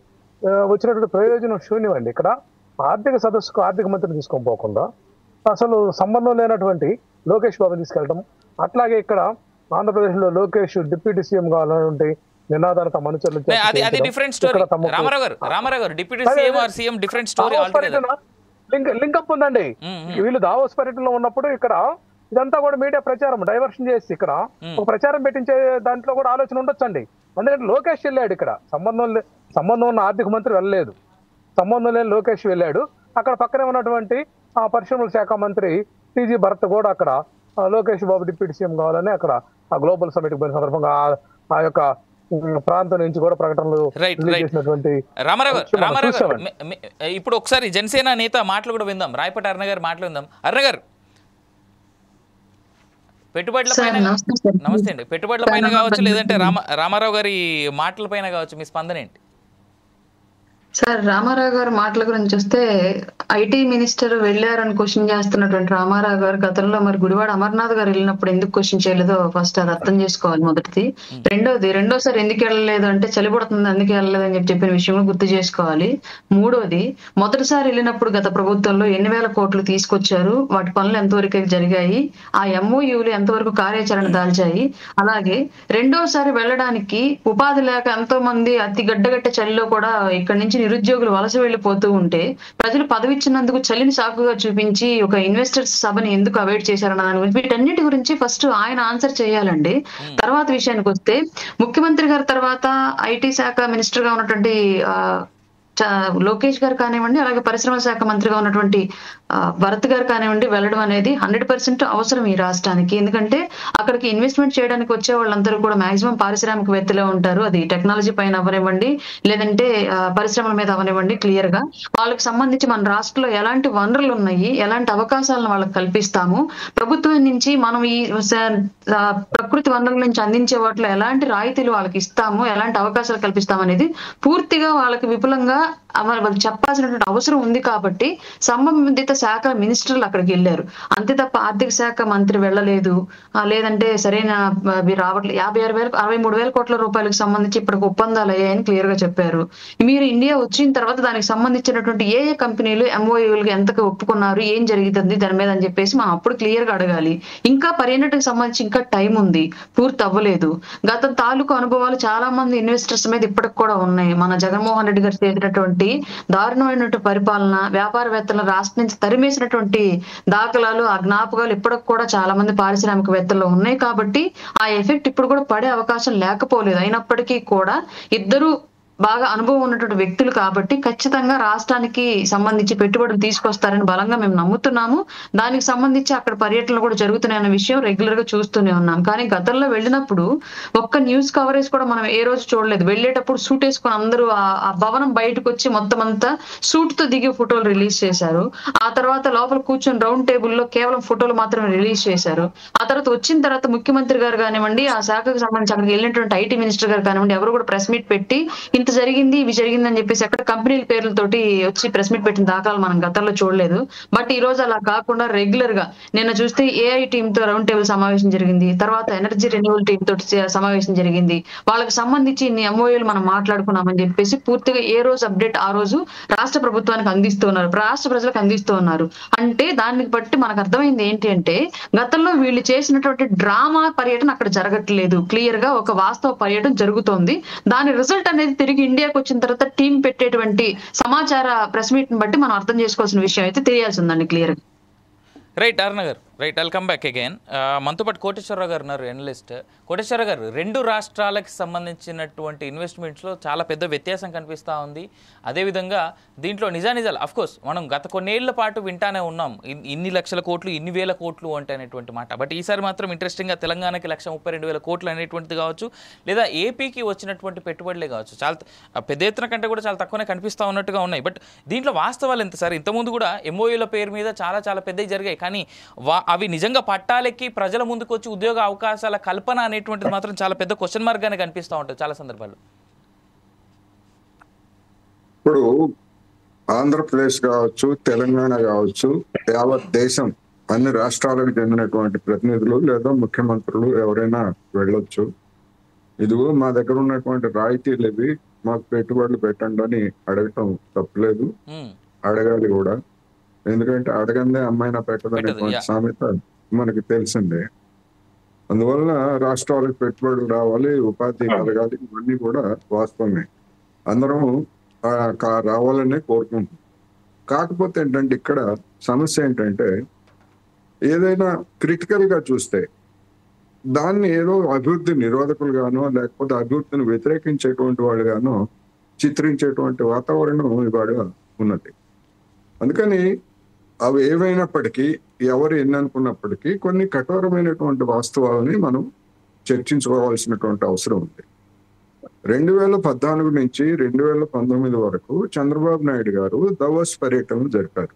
వచ్చినటువంటి ప్రయోజనం శూన్యమండి. ఇక్కడ ఆర్థిక సదస్సుకు ఆర్థిక మంత్రిని తీసుకొని పోకుండా అసలు సంబంధం లేనటువంటి లోకేష్ బాబుని తీసుకెళ్ళడం, అట్లాగే ఇక్కడ ఆంధ్రప్రదేశ్ లో లోకేష్ డిప్యూటీ సీఎం కావాలన్నటువంటి నినాదాన్ని తమ అనుచరులు లింకప్ ఉందండి. వీళ్ళు దావోస్ పర్యటనలో ఉన్నప్పుడు ఇక్కడ ఇదంతా కూడా మీడియా ప్రచారం డైవర్షన్ చేసి ఇక్కడ ఒక ప్రచారం పెట్టించే దాంట్లో కూడా ఆలోచన ఉండొచ్చండి. ఎందుకంటే లోకేష్ వెళ్ళాడు, ఇక్కడ సంబంధం ఉన్న ఆర్థిక మంత్రి వెళ్ళలేదు, సంబంధం లేని లోకేష్ వెళ్ళాడు. అక్కడ పక్కనే ఉన్నటువంటి పరిశ్రమల శాఖ మంత్రి టీజీ భరత్ కూడా అక్కడ లోకేష్ బాబు డిప్యూటీ సీఎం కావాలని అక్కడ ఆ గ్లోబల్ సమిట్ పోయిన సందర్భంగా ఆ యొక్క ప్రాంతం నుంచి కూడా ప్రకటనలు చేసినటువంటి ఇప్పుడు ఒకసారి జనసేన నేత మాటలు కూడా విందాం, రాయపాటి అరుణ గారి మాటలు విందాం. అరుణ గారు, పెట్టుబడుల పైన నమస్తే అండి, పెట్టుబడుల పైన కావచ్చు లేదంటే రామారావు గారి మాటల పైన కావచ్చు, మీ స్పందన ఏంటి? సార్, రామారావు గారు మాటల గురించి వస్తే ఐటీ మినిస్టర్ వెళ్ళారని క్వశ్చన్ చేస్తున్నటువంటి రామారావు గారు గతంలో మరి గుడివాడ అమర్నాథ్ గారు వెళ్ళినప్పుడు ఎందుకు క్వశ్చన్ చేయలేదో ఫస్ట్ అది అర్థం చేసుకోవాలి మొదటిది. రెండోసారి ఎందుకు వెళ్ళలేదు అంటే చలిపడుతుంది అందుకే వెళ్ళలేదు అని చెప్పిన విషయం గుర్తు చేసుకోవాలి. మూడోది, మొదటిసారి వెళ్ళినప్పుడు గత ప్రభుత్వంలో ఎన్ని వేల కోట్లు తీసుకొచ్చారు, వాటి పనులు ఎంతవరకు జరిగాయి, ఆ ఎంఓయూలు ఎంతవరకు కార్యాచరణ దాల్చాయి. అలాగే రెండోసారి వెళ్ళడానికి ఉపాధి లేక ఎంతో మంది అతి గడ్డగట్టే చలిలో కూడా ఇక్కడి నుంచి నిరుద్యోగులు వలస వెళ్లిపోతూ ఉంటే ప్రజలు పదవి ఇచ్చినందుకు చలిని సాకుగా చూపించి ఒక ఇన్వెస్టర్స్ సభని ఎందుకు అవాయిడ్ చేశారన్న దాని గురించి వీటన్నిటి గురించి ఫస్ట్ ఆయన ఆన్సర్ చేయాలండి. తర్వాత విషయానికి వస్తే ముఖ్యమంత్రి గారి తర్వాత ఐటీ శాఖ మినిస్టర్ గా ఉన్నటువంటి లోకేష్ గారు కానివ్వండి, అలాగే పరిశ్రమల శాఖ మంత్రిగా ఉన్నటువంటి భరత్ గారు కానివ్వండి వెళ్ళడం అనేది 100% అవసరం ఈ రాష్ట్రానికి. ఎందుకంటే అక్కడికి ఇన్వెస్ట్మెంట్ చేయడానికి వచ్చే వాళ్ళందరూ కూడా మాక్సిమం పారిశ్రామికవేత్తలే ఉంటారు. అది టెక్నాలజీ పైన అవనివ్వండి లేదంటే పరిశ్రమల మీద అవనివ్వండి, క్లియర్ గా వాళ్ళకి సంబంధించి మన రాష్ట్రంలో ఎలాంటి వనరులు ఉన్నాయి, ఎలాంటి అవకాశాలను వాళ్ళకి కల్పిస్తాము, ప్రభుత్వం నుంచి మనం ఈ ప్రకృతి వనరుల నుంచి అందించే వాటిలో ఎలాంటి రాయితీలు వాళ్ళకి ఇస్తాము, ఎలాంటి అవకాశాలు కల్పిస్తాము అనేది పూర్తిగా వాళ్ళకి విపులంగా వాళ్ళకి చెప్పాల్సినటువంటి అవసరం ఉంది. కాబట్టి సంబంధిత శాఖ మినిస్టర్లు అక్కడికి వెళ్ళారు, అంతే తప్ప ఆర్థిక శాఖ మంత్రి వెళ్ళలేదు. లేదంటే సరైన రావట్లేదు. 63,000 కోట్ల రూపాయలకు సంబంధించి ఇప్పటికి ఒప్పందాలు అయ్యాయని క్లియర్ గా చెప్పారు. మీరు ఇండియా వచ్చిన తర్వాత దానికి సంబంధించినటువంటి ఏ కంపెనీలు ఎంఓయూలు ఎంతకు ఒప్పుకున్నారు, ఏం జరుగుతుంది దాని మీద అని చెప్పేసి మనం అప్పుడు క్లియర్ గా అడగాలి. ఇంకా పర్యటనకు సంబంధించి ఇంకా టైం ఉంది, పూర్తి అవ్వలేదు. గత తాలూకు అనుభవాలు చాలా మంది ఇన్వెస్టర్స్ మీద ఇప్పటికి కూడా ఉన్నాయి. మన జగన్మోహన్ రెడ్డి గారు చేసినటువంటి దారుణమైనటువంటి పరిపాలన, వ్యాపారవేత్తలను రాష్ట్రం నుంచి తరిమేసినటువంటి దాఖలాలు, ఆ జ్ఞాపకాలు ఇప్పటికి కూడా చాలా మంది పారిశ్రామికవేత్తల్లో ఉన్నాయి. కాబట్టి ఆ ఎఫెక్ట్ ఇప్పుడు కూడా పడే అవకాశం లేకపోలేదు. అయినప్పటికీ కూడా ఇద్దరు బాగా అనుభవం ఉన్నటువంటి వ్యక్తులు కాబట్టి ఖచ్చితంగా రాష్ట్రానికి సంబంధించి పెట్టుబడులు తీసుకొస్తారని బలంగా మేము నమ్ముతున్నాము. దానికి సంబంధించి అక్కడ పర్యటనలు కూడా జరుగుతున్నాయన్న విషయం రెగ్యులర్ గా చూస్తూనే ఉన్నాం. కానీ గతంలో వెళ్ళినప్పుడు ఒక్క న్యూస్ కవరేజ్ కూడా మనం ఏ రోజు చూడలేదు. వెళ్ళేటప్పుడు సూట్ వేసుకొని అందరూ ఆ భవనం బయటకు వచ్చి మొత్తం అంతా సూట్ తో దిగి ఫోటోలు రిలీజ్ చేశారు. ఆ తర్వాత లోపల కూర్చొని రౌండ్ టేబుల్లో కేవలం ఫోటోలు మాత్రమే రిలీజ్ చేశారు. ఆ తర్వాత వచ్చిన తర్వాత ముఖ్యమంత్రి గారు కానివ్వండి, ఆ శాఖకు సంబంధించి అక్కడికి వెళ్ళినటువంటి ఐటీ మినిస్టర్ గారు కానివ్వండి, ఎవరు కూడా ప్రెస్ మీట్ పెట్టి ఇంత జరిగింది ఇవి జరిగింది అని చెప్పేసి అక్కడ కంపెనీల పేర్లతోటి వచ్చి ప్రెస్ మీట్ పెట్టిన దాఖలు మనం గతంలో చూడలేదు. బట్ ఈ రోజు అలా కాకుండా రెగ్యులర్ గా నిన్న చూస్తే ఏఐ టీమ్ తో రౌండ్ టేబుల్ సమావేశం జరిగింది. తర్వాత ఎనర్జీ రెన్యూవల్ టీమ్ తోటి సమావేశం జరిగింది. వాళ్ళకి సంబంధించి ఇన్ని ఎంఓయూలు మనం మాట్లాడుకున్నామని చెప్పేసి పూర్తిగా ఏ రోజు అప్డేట్ ఆ రోజు రాష్ట్ర ప్రభుత్వానికి అందిస్తూ ఉన్నారు, రాష్ట్ర ప్రజలకు అందిస్తూ ఉన్నారు. అంటే దాన్ని బట్టి మనకు అర్థమైంది ఏంటి అంటే గతంలో వీళ్ళు చేసినటువంటి డ్రామా పర్యటన అక్కడ జరగట్లేదు. క్లియర్ గా ఒక వాస్తవ పర్యటన జరుగుతోంది. దాని రిజల్ట్ అనేది తిరిగి ఇండియాకి వచ్చిన తర్వాత టీం పెట్టేటువంటి సమాచార ప్రెస్ మీట్ ని బట్టి మనం అర్థం చేసుకోవాల్సిన విషయం అయితే తెలియాల్సి ఉందండి క్లియర్ గా. రైట్ అరుణ గారు, right, I'll come back again. మనతో పాటు కోటేశ్వరరావు గారు ఉన్నారు, ఎనలిస్ట్. కోటేశ్వరరావు గారు, రెండు రాష్ట్రాలకు సంబంధించినటువంటి ఇన్వెస్ట్మెంట్స్లో చాలా పెద్ద వ్యత్యాసం కనిపిస్తూ ఉంది. అదేవిధంగా దీంట్లో నిజాలు అఫ్కోర్స్ మనం గత కొన్నేళ్ల పాటు వింటానే ఉన్నాం, ఇన్ని లక్షల కోట్లు, ఇన్ని వేల కోట్లు అంటే అనేటువంటి మాట. బట్ ఈసారి మాత్రం ఇంట్రెస్టింగ్గా తెలంగాణకి 132,000 కోట్లు అనేటువంటిది కావచ్చు, లేదా ఏపీకి వచ్చినటువంటి పెట్టుబడులే కావచ్చు, చాలా పెద్ద ఎత్తున కంటే కూడా చాలా తక్కువనే కనిపిస్తూ ఉన్నట్టుగా ఉన్నాయి. బట్ దీంట్లో వాస్తవాలు ఎంత సార్? ఇంతకుముందు కూడా ఎంఓయూల పేరు మీద చాలా పెద్దవి జరిగాయి, కానీ అవి నిజంగా పట్టాలెక్కి ప్రజల ముందుకు వచ్చి ఉద్యోగ అవకాశాల కల్పన అనేటువంటిది మాత్రం చాలా పెద్ద క్వశ్చన్ మార్క్ గానే కనిపిస్తూ ఉంటుంది చాలా సందర్భాల్లో. ఇప్పుడు ఆంధ్రప్రదేశ్ కావచ్చు, తెలంగాణ కావచ్చు, యావత్ దేశం అన్ని రాష్ట్రాలకు చెందినటువంటి ప్రతినిధులు లేదా ముఖ్యమంత్రులు ఎవరైనా వెళ్ళొచ్చు. ఇదిగో మా దగ్గర ఉన్నటువంటి రాయితీలు ఇవి, మాకు పెట్టుబడులు పెట్టండి అని అడగటం తప్పలేదు, అడగాలి కూడా. ఎందుకంటే అడగందే అమ్మాయినా పెట్టదనేటువంటి సామెత మనకి తెలిసిందే. అందువలన రాష్ట్రాలకు పెట్టుబడులు రావాలి, ఉపాధి కలగాలి, ఇవన్నీ కూడా వాస్తవమే, అందరం రావాలనే కోరుకుంటున్నాం. కాకపోతే ఏంటంటే ఇక్కడ సమస్య ఏంటంటే ఏదైనా క్రిటికల్ గా చూస్తే దాన్ని ఏదో అభివృద్ధి నిరోధకులుగానో లేకపోతే అభివృద్ధిని వ్యతిరేకించేటువంటి వాళ్ళుగానో చిత్రించేటువంటి వాతావరణం ఇవాళ ఉన్నది. అందుకని అవి ఏవైనప్పటికీ, ఎవరు ఎన్ని అనుకున్నప్పటికీ కొన్ని కఠోరమైనటువంటి వాస్తవాలని మనం చర్చించుకోవాల్సినటువంటి అవసరం ఉంది. 2014 నుంచి 2019 వరకు చంద్రబాబు నాయుడు గారు దావోస్ పర్యటనలు జరిపారు.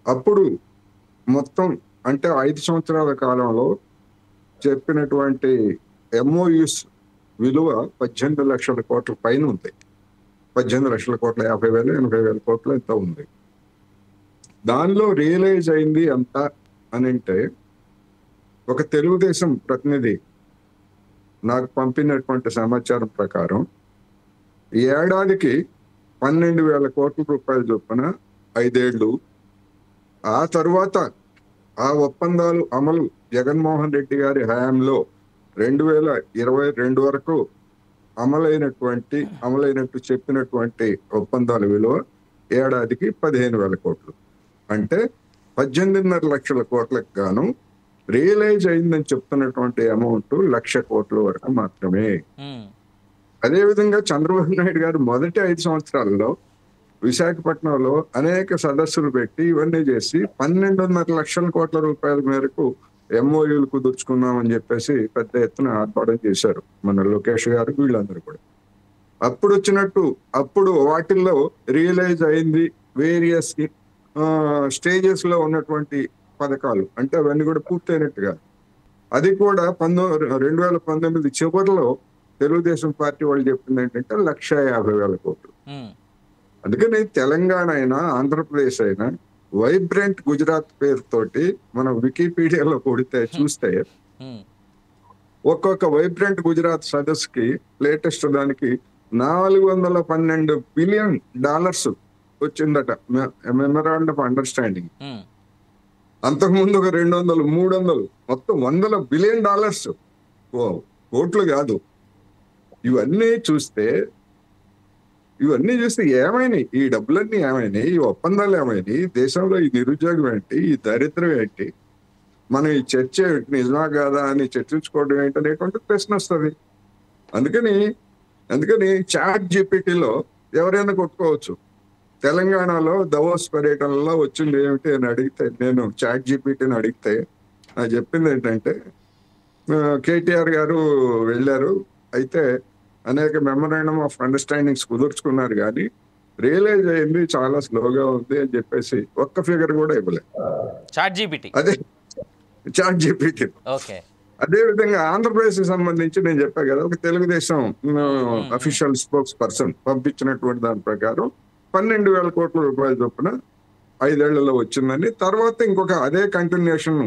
అప్పుడు మొత్తం అంటే 5 సంవత్సరాల కాలంలో చెప్పినటువంటి ఎంఓయూస్ విలువ 18 లక్షల కోట్ల పైన ఉంది. 18 లక్షల కోట్ల 50,000 80,000 కోట్లు ఎంత ఉంది. దానిలో రియలైజ్ అయింది ఎంత అని అంటే, ఒక తెలుగుదేశం ప్రతినిధి నాకు పంపినటువంటి సమాచారం ప్రకారం ఈ ఏడాదికి 12,000 కోట్ల రూపాయల చొప్పున 5 ఏళ్ళు, ఆ తర్వాత ఆ ఒప్పందాలు అమలు జగన్మోహన్ రెడ్డి గారి హయాంలో 2022 వరకు అమలైనట్టు చెప్పినటువంటి ఒప్పందాల విలువ ఏడాదికి 15,000 కోట్లు. అంటే 18.5 లక్షల కోట్లకు గాను రియలైజ్ అయిందని చెప్తున్నటువంటి అమౌంట్ 1,00,000 కోట్ల వరకు మాత్రమే. అదేవిధంగా చంద్రబాబు నాయుడు గారు మొదటి 5 సంవత్సరాల్లో విశాఖపట్నంలో అనేక సదస్సులు పెట్టి ఇవన్నీ చేసి 12.5 లక్షల కోట్ల రూపాయల మేరకు ఎంఓయూలు కుదుర్చుకున్నామని చెప్పేసి పెద్ద ఎత్తున ఆర్పాటం చేశారు మన లోకేష్ గారు, వీళ్ళందరూ కూడా. అప్పుడు వాటిల్లో రియలైజ్ అయింది వేరియస్ స్టేజెస్ లో ఉన్నటువంటి పథకాలు, అంటే అవన్నీ కూడా పూర్తయినట్టుగా. అది కూడా 2019 చివరిలో తెలుగుదేశం పార్టీ వాళ్ళు చెప్పింది ఏంటంటే 1,50,000 కోట్లు. అందుకని తెలంగాణ అయినా ఆంధ్రప్రదేశ్ అయినా వైబ్రెంట్ గుజరాత్ పేరుతోటి మనం వికీపీడియాలో కొడితే చూస్తే ఒక్కొక్క వైబ్రెంట్ గుజరాత్ సదస్సుకి లేటెస్ట్ దానికి $412 బిలియన్ వచ్చిందట మెమరాండం ఆఫ్ అండర్స్టాండింగ్. అంతకుముందు ఒక 200, 300, మొత్తం $100 బిలియన్, కోట్లు కాదు. ఇవన్నీ చూస్తే ఏమైనాయి? ఈ డబ్బులన్నీ ఏమైనాయి? ఈ ఒప్పందాలు ఏమైనాయి? దేశంలో ఈ నిరుద్యోగం ఏంటి? ఈ దరిద్రం ఏంటి? మనం ఈ చర్చ నిజమా కాదా అని చర్చించుకోవడం ఏంటి అనేటువంటి ప్రశ్న వస్తుంది. అందుకని అందుకని చాట్ జీపీటీలో ఎవరైనా కొట్టుకోవచ్చు. తెలంగాణలో దవోస్ పర్యటనలో వచ్చింది ఏమిటి అని అడిగితే, నేను చాట్ జీపీటీని అడిగితే నాకు చెప్పింది ఏంటంటే, కేటీఆర్ గారు వెళ్ళారు, అయితే అనేక మెమరాండం ఆఫ్ అండర్స్టాండింగ్స్ కుదుర్చుకున్నారు, కానీ రియలైజ్ అయింది చాలా స్లోగా ఉంది అని చెప్పేసి ఒక్క ఫిగర్ కూడా ఇవ్వలేదు. అదే చాట్ జీపీటీ. అదే విధంగా ఆంధ్రప్రదేశ్ కి సంబంధించి నేను చెప్పాను కదా, ఒక తెలుగుదేశం అఫీషియల్ స్పోక్స్ పర్సన్ పంపించినటువంటి దాని ప్రకారం 12,000 కోట్ల రూపాయల చొప్పున 5 ఏళ్లలో వచ్చిందని, తర్వాత ఇంకొక అదే కంటిన్యూషన్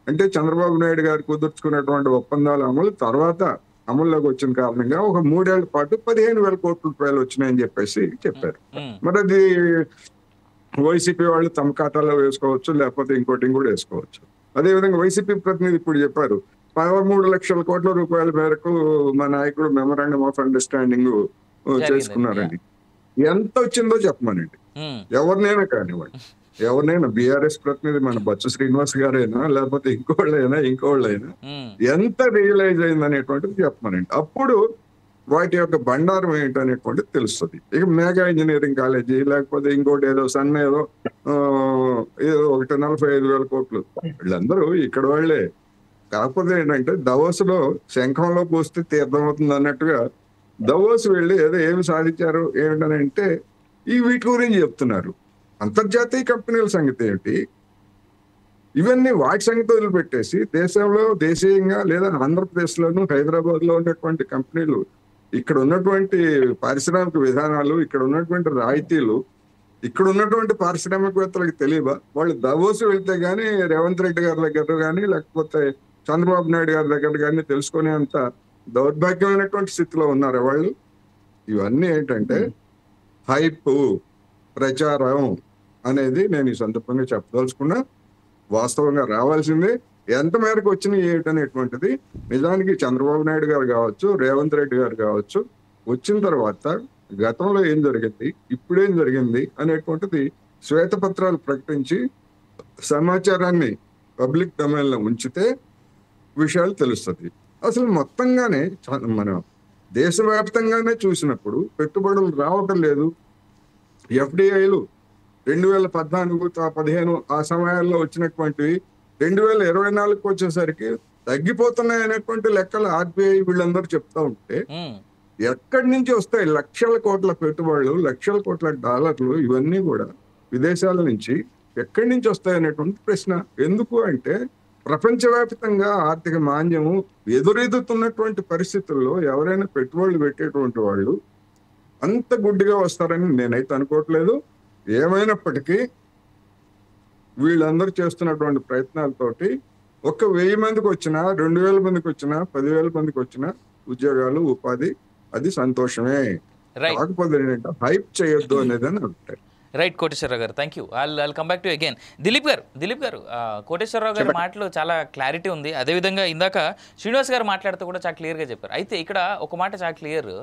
అంటే చంద్రబాబు నాయుడు గారు కుదుర్చుకున్నటువంటి ఒప్పందాల అమలు తర్వాత అమల్లోకి వచ్చిన కారణంగా ఒక 3 ఏళ్ల పాటు 15,000 కోట్ల రూపాయలు వచ్చినాయని చెప్పేసి చెప్పారు. మరి అది వైసీపీ వాళ్ళు తమ ఖాతాలో వేసుకోవచ్చు, లేకపోతే ఇంకోటి కూడా వేసుకోవచ్చు. అదేవిధంగా వైసీపీ ప్రతినిధి ఇప్పుడు చెప్పారు 13 లక్షల కోట్ల రూపాయల మేరకు మా నాయకుడు మెమరాండం ఆఫ్ అండర్స్టాండింగ్ చేసుకున్నారండి. ఎంత వచ్చిందో చెప్పమనండి, ఎవరినైనా కానివ్వండి, ఎవరినైనా బీఆర్ఎస్ ప్రతినిధి మన బొత్స శ్రీనివాస్ గారైనా లేకపోతే ఇంకోళ్ళైనా ఎంత రియలైజ్ అయింది అనేటువంటిది చెప్పమనండి. అప్పుడు వాటి యొక్క బండారం ఏంటనేటువంటిది తెలుస్తుంది. ఇక మెగా ఇంజనీరింగ్ కాలేజీ లేకపోతే ఇంకోటి ఏదో ఏదో ఒకటి 45,000 కోట్లు, వీళ్ళందరూ ఇక్కడ వాళ్లే. కాకపోతే ఏంటంటే దవోస్లో శంఖంలో పోస్తే తీర్థం అవుతుంది అన్నట్టుగా దవోస్ వెళ్ళి ఏదో ఏమి సాధించారు ఏమిటనంటే వీటి గురించి చెప్తున్నారు. అంతర్జాతీయ కంపెనీల సంగతి ఏమిటి, ఇవన్నీ వాటి సంగతి వదిలిపెట్టేసి దేశంలో దేశీయంగా లేదా ఆంధ్రప్రదేశ్ లోను హైదరాబాద్ లో ఉన్నటువంటి కంపెనీలు, ఇక్కడ ఉన్నటువంటి పారిశ్రామిక విధానాలు, ఇక్కడ ఉన్నటువంటి రాయితీలు, ఇక్కడ ఉన్నటువంటి పారిశ్రామికవేత్తలకు తెలియవా? వాళ్ళు దవోస్ వెళ్తే గానీ రేవంత్ రెడ్డి గారి దగ్గర కానీ లేకపోతే చంద్రబాబు నాయుడు గారి దగ్గర కానీ తెలుసుకునే అంత దౌర్భాగ్యమైనటువంటి స్థితిలో ఉన్నారు వాళ్ళు. ఇవన్నీ ఏంటంటే హైప్, ప్రచారం అనేది నేను ఈ సందర్భంగా చెప్పదలుచుకున్నా. వాస్తవంగా రావాల్సిందే. ఎంత మేరకు వచ్చినాయి ఏమిటనేటువంటిది నిజానికి చంద్రబాబు నాయుడు గారు కావచ్చు, రేవంత్ రెడ్డి గారు కావచ్చు, వచ్చిన తర్వాత గతంలో ఏం జరిగింది, ఇప్పుడేం జరిగింది అనేటువంటిది శ్వేతపత్రాలు ప్రకటించి సమాచారాన్ని పబ్లిక్ డొమైన్ లో ఉంచితే విషయాలు తెలుస్తుంది. అసలు మొత్తంగానే మనం దేశవ్యాప్తంగానే చూసినప్పుడు పెట్టుబడులు రావటం లేదు. ఎఫ్డిఐలు 2014-15 ఆ సమయాల్లో వచ్చినటువంటివి 2024 వచ్చేసరికి తగ్గిపోతున్నాయి అనేటువంటి లెక్కలు ఆర్బీఐ వీళ్ళందరూ చెప్తా ఉంటే ఎక్కడి నుంచి వస్తాయి లక్షల కోట్ల పెట్టుబడులు, లక్షల కోట్ల డాలర్లు, ఇవన్నీ కూడా విదేశాల నుంచి ఎక్కడి నుంచి వస్తాయి అనేటువంటి ప్రశ్న. ఎందుకు అంటే ప్రపంచవ్యాప్తంగా ఆర్థిక మాంద్యము ఎదురెదుతున్నటువంటి పరిస్థితుల్లో ఎవరైనా పెట్టుబడులు పెట్టేటువంటి వాళ్ళు అంత గుడ్డిగా వస్తారని నేనైతే అనుకోవట్లేదు. ఏమైనప్పటికీ వీళ్ళందరూ చేస్తున్నటువంటి ప్రయత్నాలతోటి 1,000 మందికి వచ్చినా, 2,000 మందికి వచ్చినా, 10,000 మందికి వచ్చినా ఉద్యోగాలు, ఉపాధి, అది సంతోషమే. కాకపోతే హైప్ చేయొద్దు అనేది అని అంటారు. రైట్ కోటేశ్వరరావు గారు, thank you. I'll come back to again. Dilip గారు కోటేశ్వరరావు గారి మాటలు చాలా క్లారిటీ ఉంది. అదేవిధంగా ఇందాక శ్రీనివాస్ గారు మాట్లాడుతూ కూడా చాలా క్లియర్గా చెప్పారు. అయితే ఇక్కడ ఒక మాట చాలా క్లియర్,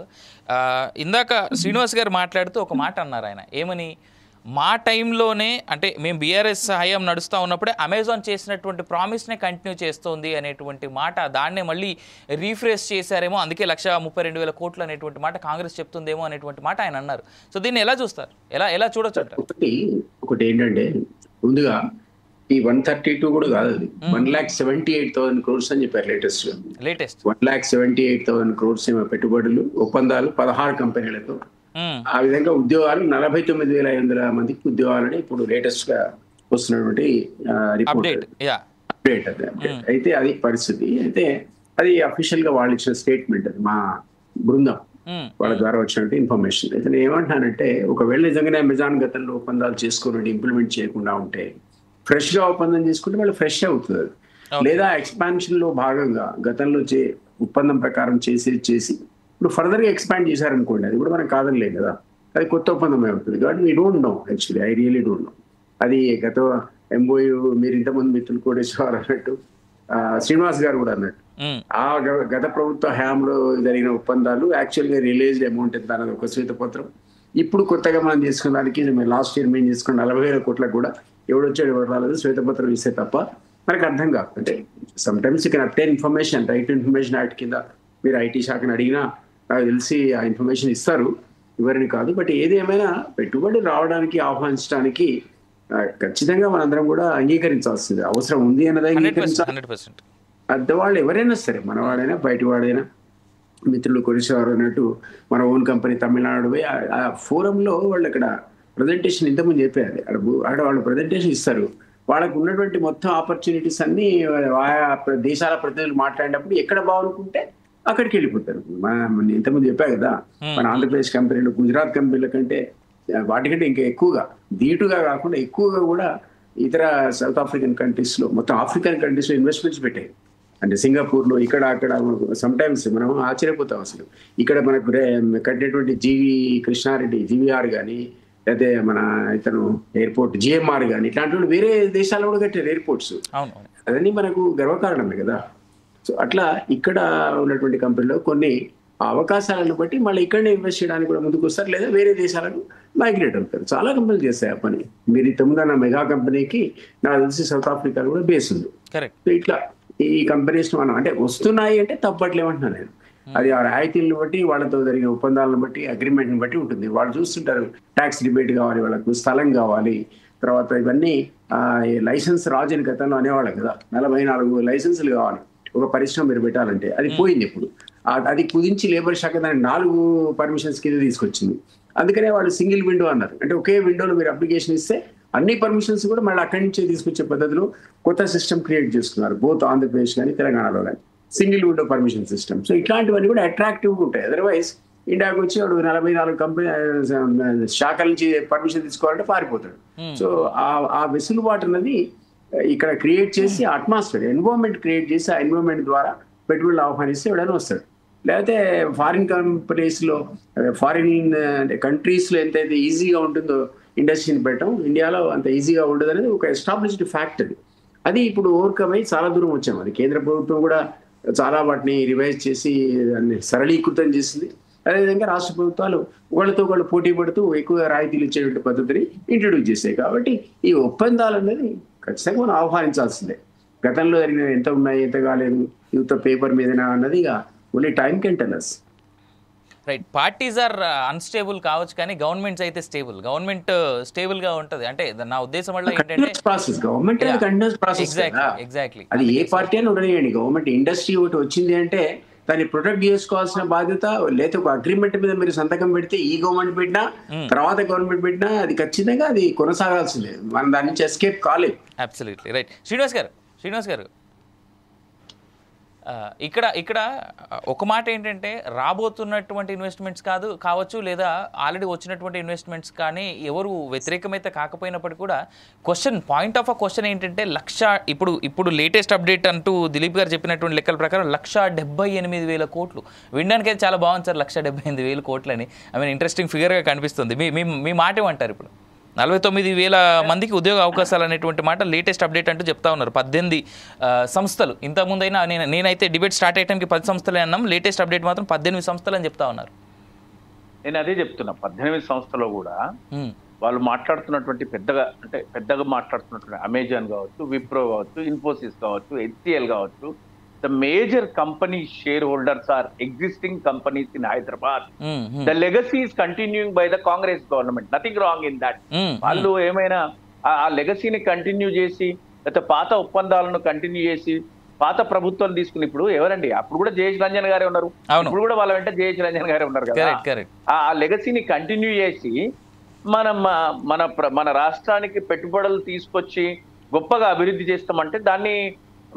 ఇందాక శ్రీనివాస్ గారు మాట్లాడుతూ ఒక మాట అన్నారు. ఆయన ఏమని, మా టైంలోనే అంటే మేము బీఆర్ఎస్ హయాం నడుస్తూ ఉన్నప్పుడే అమెజాన్ చేసినటువంటి ప్రామిస్నే కంటిన్యూ చేస్తోంది అనేటువంటి మాట, దాన్నే మళ్ళీ రీఫ్రెష్ చేశారేమో, అందుకే 132,000 కోట్లు అనేటువంటి మాట కాంగ్రెస్ చెప్తుందేమో అనేటువంటి మాట ఆయన అన్నారు. సో దీన్ని ఎలా చూస్తారు, ఎలా చూడొచ్చు అంటారు? ఒకటి ఏంటంటే ముందుగా ఈ 132 కూడా కాదు, అది 1,78,000 crores అని చెప్పారు లేటెస్ట్ 1,78,000 crores పెట్టుబడులు, ఒప్పందాలు 16 కంపెనీలతో. ఆ విధంగా ఉద్యోగాలు 49,500 మందికి ఉద్యోగాలని ఇప్పుడు లేటెస్ట్ గా వస్తున్నటువంటి రిపోర్ట్ అప్డేట్. అయితే అది పరిస్థితి. అయితే అది అఫీషియల్ గా వాళ్ళు ఇచ్చిన స్టేట్మెంట్, అది మా బృందం వాళ్ళ ద్వారా వచ్చినట్టు ఇన్ఫర్మేషన్. అయితే నేను ఏమంటానంటే, ఒకవేళ నిజంగానే అమెజాన్ గతంలో ఒప్పందాలు చేసుకుని ఇంప్లిమెంట్ చేయకుండా ఉంటే ఫ్రెష్ గా ఒప్పందం చేసుకుంటే వాళ్ళు ఫ్రెష్ అవుతుంది. లేదా ఎక్స్పాన్షన్ లో భాగంగా గతంలో ఒప్పందం ప్రకారం చేసి ఇప్పుడు ఫర్దర్ గా ఎక్స్పాండ్ చేశారనుకోండి, అది కూడా మనం కాదనిలేదు కదా, అది కొత్త ఒప్పందం అవుతుంది. కాబట్టి we don't know, actually I really don't know. అది గత ఎంఓయూ మీరు ఇంతకుముందు మిత్రులు కోటేశ్వర అన్నట్టు, శ్రీనివాస్ గారు కూడా అన్నట్టు, ఆ గత ప్రభుత్వ హయాంలో జరిగిన ఒప్పందాలు యాక్చువల్ గా రిలీజ్డ్ అమౌంట్ ఎంత అన్నది ఒక శ్వేతపత్రం. ఇప్పుడు కొత్తగా మనం చేసుకున్న దానికి లాస్ట్ ఇయర్ మేము చేసుకున్న 40,000 కోట్లకు కూడా ఎవడొచ్చాడు ఎవరు రాలేదు శ్వేతపత్రం ఇస్తే తప్ప మనకు అర్థం కాదు. అంటే some times you can obtain information, right to information act కింద మీరు ఐటీ శాఖను అడిగినా నాకు తెలిసి ఆ ఇన్ఫర్మేషన్ ఇస్తారు, ఎవరిని కాదు. బట్ ఏది ఏమైనా పెట్టుబడి రావడానికి ఆహ్వానించడానికి ఖచ్చితంగా మనందరం కూడా అంగీకరించాల్సింది అవసరం ఉంది అన్నది అంగీకరించాలి. పెద్దవాళ్ళు ఎవరైనా సరే, మనవాడైనా బయట వాడైనా, మిత్రులు కొరిసేవారు అన్నట్టు మన ఓన్ కంపెనీ తమిళనాడు పోయి ఆ ఫోరంలో వాళ్ళు అక్కడ ప్రజెంటేషన్ ఇంతకుముందు చెప్పారు, ఆడ వాళ్ళు ప్రజెంటేషన్ ఇస్తారు. వాళ్ళకు ఉన్నటువంటి మొత్తం ఆపర్చునిటీస్ అన్ని ఆయా దేశాల ప్రతినిధులు మాట్లాడినప్పుడు ఎక్కడ బాగుంటే అక్కడికి వెళ్ళిపోతారు. ఇంతకుముందు చెప్పా కదా, మన ఆంధ్రప్రదేశ్ కంపెనీలు గుజరాత్ కంపెనీల కంటే వాటికంటే ఇంకా ఎక్కువగా, ధీటుగా కాకుండా ఎక్కువగా కూడా ఇతర సౌత్ ఆఫ్రికన్ కంట్రీస్ లో, మొత్తం ఆఫ్రికన్ కంట్రీస్ లో ఇన్వెస్ట్మెంట్స్ పెట్టాయి. అంటే సింగపూర్ లో ఇక్కడ అక్కడ సమ్ టైమ్స్ మనం ఆశ్చర్యపోతాం. అసలు ఇక్కడ మనకు కట్టినటువంటి జీవి కృష్ణారెడ్డి జీవీఆర్ కానీ, లేకపోతే మన ఇతను ఎయిర్పోర్ట్ జిఎంఆర్ కానీ, ఇట్లాంటి వేరే దేశాల్లో కూడా కట్టారు ఎయిర్పోర్ట్స్. అదన్నీ మనకు గర్వకారణమే కదా. సో అట్లా ఇక్కడ ఉన్నటువంటి కంపెనీలో కొన్ని అవకాశాలను బట్టి మళ్ళీ ఇక్కడనే ఇన్వెస్ట్ చేయడానికి కూడా ముందుకు వస్తారు, లేదా వేరే దేశాలకు మైగ్రేట్ అవుతారు. చాలా కంపెనీలు చేస్తాయి ఆ పని. మీరు ఇంతకుముందు మెగా కంపెనీకి నాకు తెలిసి సౌత్ ఆఫ్రికాలో కూడా బేస్ ఉంది. సో ఇట్లా ఈ కంపెనీస్ మనం అంటే వస్తున్నాయి అంటే తప్పట్లేమంటున్నాను నేను. అది ఆ రాయితీలను బట్టి, వాళ్ళతో జరిగిన ఒప్పందాలను బట్టి, అగ్రిమెంట్ని బట్టి ఉంటుంది. వాళ్ళు చూస్తుంటారు ట్యాక్స్ రిబేట్ కావాలి, వాళ్ళకు స్థలం కావాలి, తర్వాత ఇవన్నీ లైసెన్స్ రాజుని గతంలో అనేవాళ్ళు కదా, 44 లైసెన్సులు కావాలి ఒక పరిశ్రమ మీరు పెట్టాలంటే. అది పోయింది ఇప్పుడు. అది కుదించి లేబర్ శాఖ దాన్ని 4 పర్మిషన్స్ కింద తీసుకొచ్చింది. అందుకనే వాళ్ళు సింగిల్ విండో అన్నారు. అంటే ఒకే విండోలో మీరు అప్లికేషన్ ఇస్తే అన్ని పర్మిషన్స్ కూడా మళ్ళీ అక్కడి నుంచే తీసుకొచ్చే పద్ధతిలో కొత్త సిస్టమ్ క్రియేట్ చేసుకున్నారు, బోత్ ఆంధ్రప్రదేశ్ కానీ తెలంగాణలో కానీ, single window permission system. So ఇట్లాంటివన్నీ కూడా అట్రాక్టివ్గా ఉంటాయి. అదర్వైజ్ ఇండియాకి వచ్చి వాడు 44 కంపెనీ శాఖల నుంచి పర్మిషన్ తీసుకోవాలంటే పారిపోతాడు. సో ఆ వెసులుబాటు అన్నది ఇక్కడ క్రియేట్ చేసి అట్మాస్ఫియర్ ఎన్విరాన్మెంట్ క్రియేట్ చేసి ఆ ఎన్విరాన్మెంట్ ద్వారా పెట్టుబడులు ఆహ్వానిస్తే ఎవడైనా వస్తాడు. లేకపోతే ఫారిన్ కంపెనీస్లో, ఫారిన్ కంట్రీస్లో ఎంతైతే ఈజీగా ఉంటుందో ఇండస్ట్రీని పెట్టడం, ఇండియాలో అంత ఈజీగా ఉండదు అనేది ఒక ఎస్టాబ్లిష్డ్ ఫ్యాక్ట్. అది ఇప్పుడు ఓవర్కమ్ అయ్యి చాలా దూరం వచ్చాం. అది కేంద్ర ప్రభుత్వం కూడా చాలా వాటిని రివైజ్ చేసి దాన్ని సరళీకృతం చేసింది. అదేవిధంగా రాష్ట్ర ప్రభుత్వాలు ఒకళ్ళతో ఒకళ్ళు పోటీ పడుతూ ఎక్కువ రాయితీలు ఇచ్చేటువంటి పద్ధతిని ఇంట్రడ్యూస్ చేశాయి. కాబట్టి ఈ ఒప్పందాలు అనేది ఖచ్చితంగా మనం ఆహ్వానించాల్సిందే. గతంలో జరిగిన ఎంత ఉన్నాయి, ఎంత కాలేదు, యువత పేపర్ మీదనా అన్నది ఇక only time can tell us. Right. Parties are unstable కావచ్చు, కానీ గవర్నమెంట్స్ అయితే స్టేబుల్. గవర్నమెంట్ స్టేబుల్ గా ఉంటది. అంటే నా ఉద్దేశం వల్ల ఏంటంటే గవర్నమెంట్ కంటిన్యూస్ ప్రాసెస్. ఎగ్జాక్ట్లీ. అది ఏ పార్టీ అని ఉండనియండి. గవర్నమెంట్ ఇండస్ట్రీ ఒకటి వచ్చింది అంటే దాన్ని ప్రొటెక్ట్ చేసుకోవాల్సిన బాధ్యత, లేదా ఒక అగ్రిమెంట్ మీద మీరు సంతకం పెడితే ఈ గవర్నమెంట్ పెట్టినా తర్వాత గవర్నమెంట్ పెట్టినా అది ఖచ్చితంగా అది కొనసాగాల్సిందే. మనం దాని నుంచి ఎస్కేప్ కాలేదు. Absolutely right. శ్రీనివాస్ గారు ఇక్కడ ఒక మాట ఏంటంటే, రాబోతున్నటువంటి ఇన్వెస్ట్మెంట్స్ కావచ్చు, లేదా ఆల్రెడీ వచ్చినటువంటి ఇన్వెస్ట్మెంట్స్ కానీ ఎవరు వ్యతిరేకమైతే కాకపోయినప్పటికీ కూడా పాయింట్ ఆఫ్ క్వశ్చన్ ఏంటంటే, ఇప్పుడు లేటెస్ట్ అప్డేట్ అంటూ దిలీప్ గారు చెప్పినటువంటి లెక్కల ప్రకారం 178,000 కోట్లు. వినడానికి అయితే చాలా బాగుంది సార్, 178,000 కోట్లు అని. ఐ మీన్ ఇంట్రెస్టింగ్ ఫిగర్గా కనిపిస్తుంది. మీ మాట ఏమంటారు? ఇప్పుడు 49,000 మందికి ఉద్యోగ అవకాశాలు అనేటువంటి మాట లేటెస్ట్ అప్డేట్ అంటూ చెప్తా ఉన్నారు. 18 సంస్థలు. ఇంతకుముందైనా నేనైతే డిబేట్ స్టార్ట్ అయ్యడానికి 10 సంస్థలే అన్నాం, లేటెస్ట్ అప్డేట్ మాత్రం 18 సంస్థలు అని చెప్తా ఉన్నారు. నేను అదే చెప్తున్నా. 18 సంస్థలో కూడా వాళ్ళు మాట్లాడుతున్నటువంటి పెద్దగా మాట్లాడుతున్నటువంటి అమెజాన్ కావచ్చు, విప్రో కావచ్చు, ఇన్ఫోసిస్ కావచ్చు, HCL కావచ్చు, the major company shareholders are existing companies in Hyderabad. The legacy is continuing by the Congress government. Nothing wrong in that. వాళ్ళు ఏమైనా ఆ లెగసీని కంటిన్యూ చేసి, లేకపోతే పాత ఒప్పందాలను కంటిన్యూ చేసి, పాత ప్రభుత్వం తీసుకుని, ఇప్పుడు ఎవరండి, అప్పుడు కూడా జయేష్ రంజన్ గారే ఉన్నారు, ఇప్పుడు కూడా వాళ్ళ వెంట జయేష్ రంజన్ గారే ఉన్నారు కదా. ఆ లెగసీని కంటిన్యూ చేసి మన రాష్ట్రానికి పెట్టుబడులు తీసుకొచ్చి గొప్పగా అభివృద్ధి చేస్తామంటే దాన్ని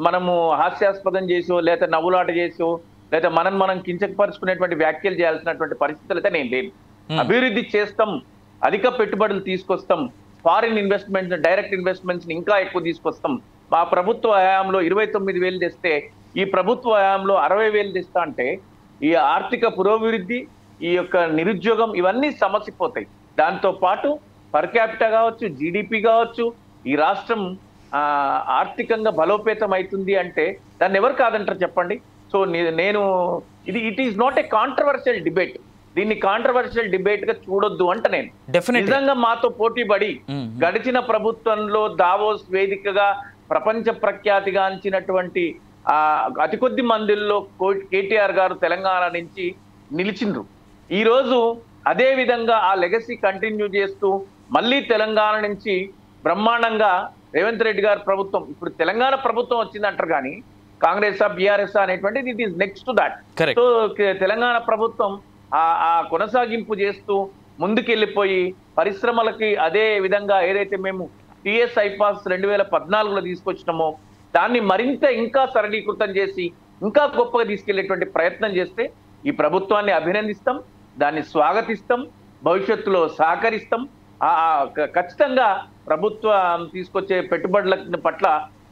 మనము హాస్యాస్పదం చేసో, లేదా నవ్వులాట చేసో, లేదా మనం కించపరుచుకునేటువంటి వ్యాఖ్యలు చేయాల్సినటువంటి పరిస్థితులు అయితే నేను లేదు. అభివృద్ధి చేస్తాం, అధిక పెట్టుబడులు తీసుకొస్తాం, ఫారిన్ ఇన్వెస్ట్మెంట్స్, డైరెక్ట్ ఇన్వెస్ట్మెంట్స్ ఇంకా ఎక్కువ తీసుకొస్తాం. మా ప్రభుత్వ హయాంలో 29,000 తెస్తే ఈ ప్రభుత్వ హయాంలో 60,000 తెస్తా అంటే ఈ ఆర్థిక పురోభివృద్ధి, ఈ యొక్క నిరుద్యోగం ఇవన్నీ సమసిపోతాయి. దాంతో పాటు పర్ క్యాపిటా కావచ్చు, జీడిపి కావచ్చు, ఈ రాష్ట్రం ఆర్థికంగా బలోపేతం అవుతుంది అంటే దాన్ని ఎవరు కాదంటారు చెప్పండి. సో నేను it is not a controversial debate. దీన్ని కాంట్రవర్షియల్ డిబేట్ గా చూడొద్దు అంట నేను. నిజంగా మాతో పోటీ పడి గడిచిన ప్రభుత్వంలో దావోస్ వేదికగా ప్రపంచ ప్రఖ్యాతిగాంచినటువంటి అతి కొద్ది మందిల్లో కేటీఆర్ గారు తెలంగాణ నుంచి నిలిచిండ్రు. ఈరోజు అదే విధంగా ఆ లెగసీ కంటిన్యూ చేస్తూ మళ్ళీ తెలంగాణ నుంచి బ్రహ్మాండంగా రేవంత్ రెడ్డి గారి ప్రభుత్వం, ఇప్పుడు తెలంగాణ ప్రభుత్వం వచ్చిందంటారు కానీ కాంగ్రెస్ బీఆర్ఎస్ అనేటువంటిది it is next to that. So Telangana ప్రభుత్వం ఆ కొనసాగింపు చేస్తూ ముందుకెళ్ళిపోయి పరిశ్రమలకి అదే విధంగా ఏదైతే మేము టిఎస్ ఐపాస్ 2014లో తీసుకొచ్చినామో దాన్ని మరింత ఇంకా సరళీకృతం చేసి ఇంకా గొప్పగా తీసుకెళ్లేటువంటి ప్రయత్నం చేస్తే ఈ ప్రభుత్వాన్ని అభినందిస్తాం, దాన్ని స్వాగతిస్తాం, భవిష్యత్తులో సహకరిస్తాం. ఖచ్చితంగా ప్రభుత్వం తీసుకొచ్చే పెట్టుబడుల పట్ల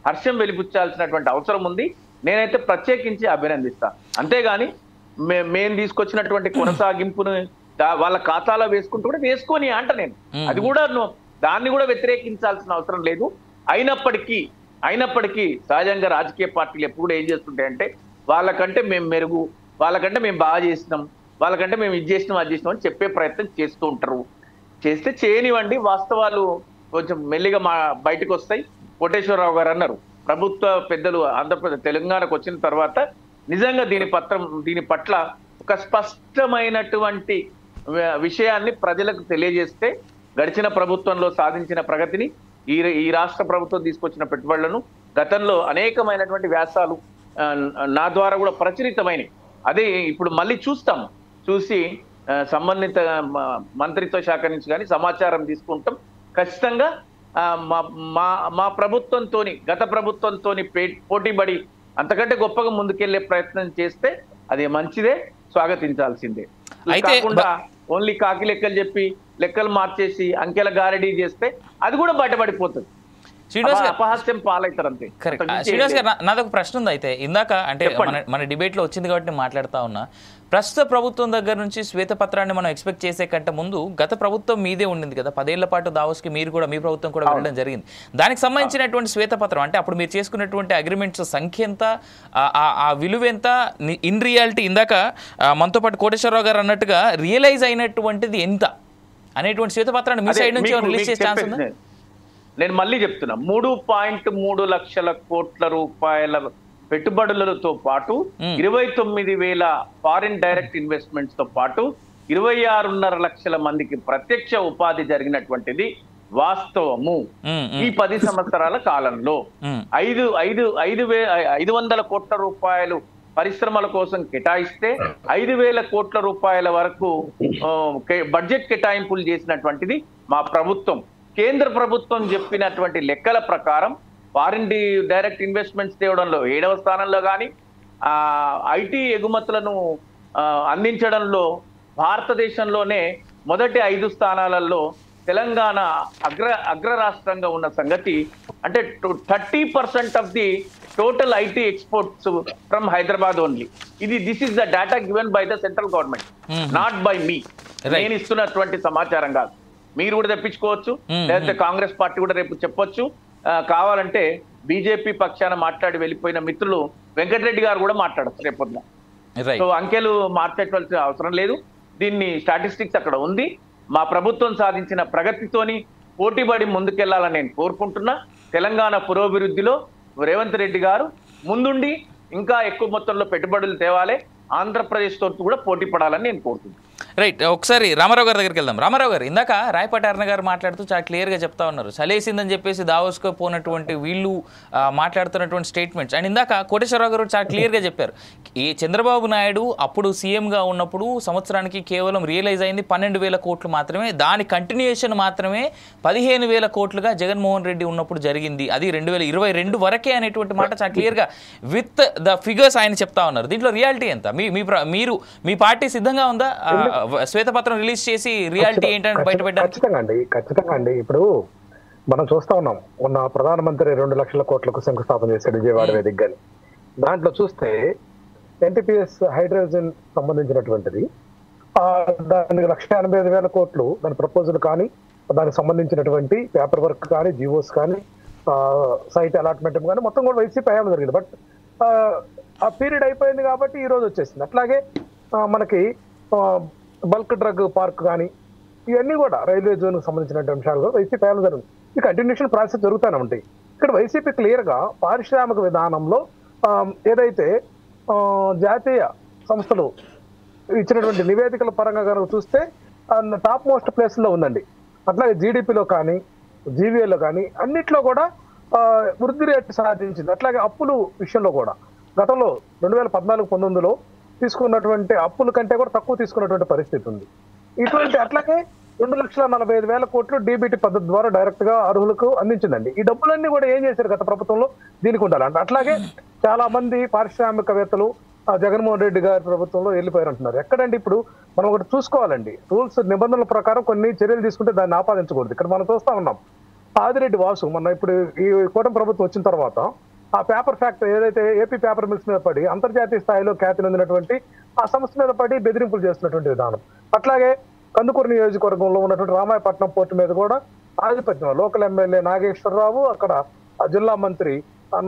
హర్షం వెలిపుచ్చాల్సినటువంటి అవసరం ఉంది. నేనైతే ప్రత్యేకించి అభినందిస్తా. అంతేగాని మేము తీసుకొచ్చినటువంటి కొనసాగింపును వాళ్ళ ఖాతాలో వేసుకుంటూ కూడా వేసుకొని అంట నేను అది కూడా దాన్ని కూడా వ్యతిరేకించాల్సిన అవసరం లేదు. అయినప్పటికీ సహజంగా రాజకీయ పార్టీలు ఎప్పుడు కూడా ఏం చేస్తుంటాయంటే వాళ్ళకంటే మేము మెరుగు, వాళ్ళకంటే మేము బాగా చేసినాం, వాళ్ళకంటే మేము ఇది చేసినాం అది చేసినాం అని చెప్పే ప్రయత్నం చేస్తూ ఉంటారు. చేస్తే చేయనివ్వండి, వాస్తవాలు కొంచెం మెల్లిగా బయటకు వస్తాయి. కోటేశ్వరరావు గారు అన్నారు, ప్రభుత్వ పెద్దలు ఆంధ్రప్రదేశ్ తెలంగాణకు వచ్చిన తర్వాత నిజంగా దీని పట్ల ఒక స్పష్టమైనటువంటి విషయాన్ని ప్రజలకు తెలియజేస్తే గడిచిన ప్రభుత్వంలో సాధించిన ప్రగతిని, ఈ రాష్ట్ర ప్రభుత్వం తీసుకొచ్చిన పెట్టుబడులను, గతంలో అనేకమైనటువంటి వ్యాసాలు నా ద్వారా కూడా ప్రచురితమైనవి, అదే ఇప్పుడు మళ్ళీ చూసి సంబంధిత మంత్రిత్వ శాఖ నుంచి కానీ సమాచారం తీసుకుంటాం. ఖచ్చితంగా మా ప్రభుత్వంతోని గత ప్రభుత్వంతోని పోటీపడి అంతకంటే గొప్పగా ముందుకెళ్లే ప్రయత్నం చేస్తే అది మంచిదే, స్వాగతించాల్సిందే. కాకుండా ఓన్లీ కాకి లెక్కలు చెప్పి లెక్కలు మార్చేసి అంకెల గారడీ చేస్తే అది కూడా బయటపడిపోతుంది, అపహాస్యం పాలవుతారు అంతే. శ్రీనివాస్ గారు, నాదొక ప్రశ్న ఉంది. అయితే ఇందాక అంటే మన డిబేట్ లో వచ్చింది కాబట్టి మాట్లాడుతా ఉన్నా, ప్రస్తుత ప్రభుత్వం దగ్గర నుంచి శ్వేతపత్రాన్ని మనం ఎక్స్పెక్ట్ చేసే కంటే ముందు గత ప్రభుత్వం మీదే ఉండింది కదా, 10 ఏళ్ల పాటు దావోస్కి మీ ప్రభుత్వం కూడా వెళ్ళడం జరిగింది. దానికి సంబంధించినటువంటి శ్వేతపత్రం అంటే అప్పుడు మీరు చేసుకున్నటువంటి అగ్రిమెంట్స్ సంఖ్య ఎంత, ఆ విలువ ఎంత, ఇన్ రియాలిటీ ఇందాక మనతో పాటు కోటేశ్వరరావు గారు అన్నట్టుగా రియలైజ్ అయినటువంటిది ఎంత అనేటువంటి శ్వేతపత్రాన్ని మీ సైడ్ నుంచి రిలీజ్ చేసే ఛాన్స్ ఉందా? నేను మళ్ళీ చెప్తున్నా, 3.3 లక్షల కోట్ల రూపాయల పెట్టుబడులతో పాటు 29,000 ఫారిన్ డైరెక్ట్ ఇన్వెస్ట్మెంట్స్ తో పాటు 26.5 లక్షల మందికి ప్రత్యక్ష ఉపాధి జరిగినటువంటిది వాస్తవము. ఈ 10 సంవత్సరాల కాలంలో 500 కోట్ల రూపాయలు పరిశ్రమల కోసం కేటాయిస్తే 5,000 కోట్ల రూపాయల వరకు బడ్జెట్ కేటాయింపులు చేసినటువంటిది మా ప్రభుత్వం. కేంద్ర ప్రభుత్వం చెప్పినటువంటి లెక్కల ప్రకారం ఫారిన్ డైరెక్ట్ ఇన్వెస్ట్మెంట్స్ తేవడంలో 7వ స్థానంలో కానీ, ఐటీ ఎగుమతులను అందించడంలో భారతదేశంలోనే మొదటి 5 స్థానాలలో తెలంగాణ అగ్ర రాష్ట్రంగా ఉన్న సంగతి, అంటే 30% of the total IT exports from Hyderabad only. This is the data given by the central government, not by me. నేను ఇస్తున్నటువంటి సమాచారం కాదు, మీరు కూడా తెప్పించుకోవచ్చు, లేకపోతే కాంగ్రెస్ పార్టీ కూడా రేపు చెప్పొచ్చు. కావాలంటే బీజేపీ పక్షాన మాట్లాడి వెళ్ళిపోయిన మిత్రులు వెంకటరెడ్డి గారు కూడా మాట్లాడచ్చు రేపొద్దున. సో అంకెలు మార్చేయవలసిన అవసరం లేదు, దీన్ని స్టాటిస్టిక్స్ అక్కడ ఉంది. మా ప్రభుత్వం సాధించిన ప్రగతితోని పోటీపడి ముందుకెళ్లాలని నేను కోరుకుంటున్నా. తెలంగాణ పురోభివృద్ధిలో రేవంత్ రెడ్డి గారు ముందుండి ఇంకా ఎక్కువ మొత్తంలో పెట్టుబడులు తేవాలి, ఆంధ్రప్రదేశ్ తోటి కూడా పోటీ పడాలని నేను కోరుతున్నాను. రైట్, ఒకసారి రామారావు గారి దగ్గరికి వెళ్దాం. రామారావు గారు, ఇందాక రాయపాటి అరుణ గారు మాట్లాడుతూ చాలా క్లియర్గా చెప్తా ఉన్నారు, చలేసిందని చెప్పేసి దావోస్కో పోనటువంటి వీళ్ళు మాట్లాడుతున్నటువంటి స్టేట్మెంట్స్. అండ్ ఇందాక కోటేశ్వరరావు గారు చాలా క్లియర్గా చెప్పారు, ఈ చంద్రబాబు నాయుడు అప్పుడు సీఎంగా ఉన్నప్పుడు సంవత్సరానికి కేవలం రియలైజ్ అయింది 12,000 కోట్లు మాత్రమే, దాని కంటిన్యూయేషన్ మాత్రమే 15,000 కోట్లుగా జగన్మోహన్ రెడ్డి ఉన్నప్పుడు జరిగింది, అది 2022 వరకే అనేటువంటి మాట చాలా క్లియర్గా విత్ ద ఫిగర్స్ ఆయన చెప్తా ఉన్నారు. దీంట్లో రియాలిటీ ఎంత? మీరు మీ పార్టీ సిద్ధంగా ఉందా శ్వేతపత్రం రిలీజ్ చేసి రియాలిటీ ఏంటంటే బయటపెట్టారు? ఖచ్చితంగా అండి. ఇప్పుడు మనం చూస్తా ఉన్నాం, ఉన్న ప్రధానమంత్రి 2 లక్షల కోట్లకు శంకుస్థాపన చేశాడు విజయవాడ వేదికగా. దాంట్లో చూస్తే ఎన్టీపీఎస్ హైడ్రోజన్ సంబంధించినటువంటిది దానికి 1,85,000 కోట్లు దాని ప్రపోజల్ కానీ, దానికి సంబంధించినటువంటి పేపర్ వర్క్ కానీ, జీవోస్ కానీ, సైట్ అలాట్మెంట్ కానీ మొత్తం కూడా వైసీపీ హయాంలో జరిగింది. బట్ ఆ పీరియడ్ అయిపోయింది కాబట్టి ఈ రోజు వచ్చేసింది. అట్లాగే మనకి బల్క్ డ్రగ్ పార్క్ కానీ ఇవన్నీ కూడా రైల్వే జోన్ కు సంబంధించిన అంశాలు వైసీపీ హయాంలో జరిగింది. ఈ కంటిన్యూషన్ ప్రాసెస్ జరుగుతూనే ఉంటాయి. ఇక్కడ వైసీపీ క్లియర్ గా పారిశ్రామిక విధానంలో ఏదైతే జాతీయ సంస్థలు ఇచ్చినటువంటి నివేదికల పరంగా కనుక చూస్తే టాప్ మోస్ట్ ప్లేస్ లో ఉందండి. అట్లాగే జీడిపిలో కానీ జీవీఏలో కానీ అన్నిట్లో కూడా వృద్ధి రేటు సాధించింది. అట్లాగే అప్పులు విషయంలో కూడా గతంలో 2014-19లో తీసుకున్నటువంటి అప్పుల కంటే కూడా తక్కువ తీసుకున్నటువంటి పరిస్థితి ఉంది. ఇటువంటి అట్లాగే 2,45,000 కోట్లు డీబీటీ పద్ధతి ద్వారా డైరెక్ట్ గా అర్హులకు అందించిందండి. ఈ డబ్బులన్నీ కూడా ఏం చేశారు గత ప్రభుత్వంలో దీనికి ఉండాలంటే. అట్లాగే చాలా మంది పారిశ్రామికవేత్తలు జగన్మోహన్ రెడ్డి గారి ప్రభుత్వంలో వెళ్ళిపోయారు అంటున్నారు. ఎక్కడండి ఇప్పుడు మనం ఒకటి చూసుకోవాలండి, రూల్స్ నిబంధనల ప్రకారం కొన్ని చర్యలు తీసుకుంటే దాన్ని ఆపాదించకూడదు. ఇక్కడ మనం చూస్తా ఉన్నాం ఆదిరెడ్డి వాసు మొన్న ఇప్పుడు ఈ కూటమి ప్రభుత్వం వచ్చిన తర్వాత ఆ పేపర్ ఫ్యాక్టరీ ఏదైతే ఏపీ పేపర్ మిల్స్ మీద పడి అంతర్జాతీయ స్థాయిలో ఖ్యాతి నొందినటువంటి ఆ సంస్థ మీద పడి బెదిరింపులు చేస్తున్నటువంటి విధానం. అట్లాగే కందుకూరు నియోజకవర్గంలో ఉన్నటువంటి రామాయపట్నం పోర్టు మీద కూడా ఆధిపత్యం లోకల్ ఎమ్మెల్యే నాగేశ్వరరావు అక్కడ జిల్లా మంత్రి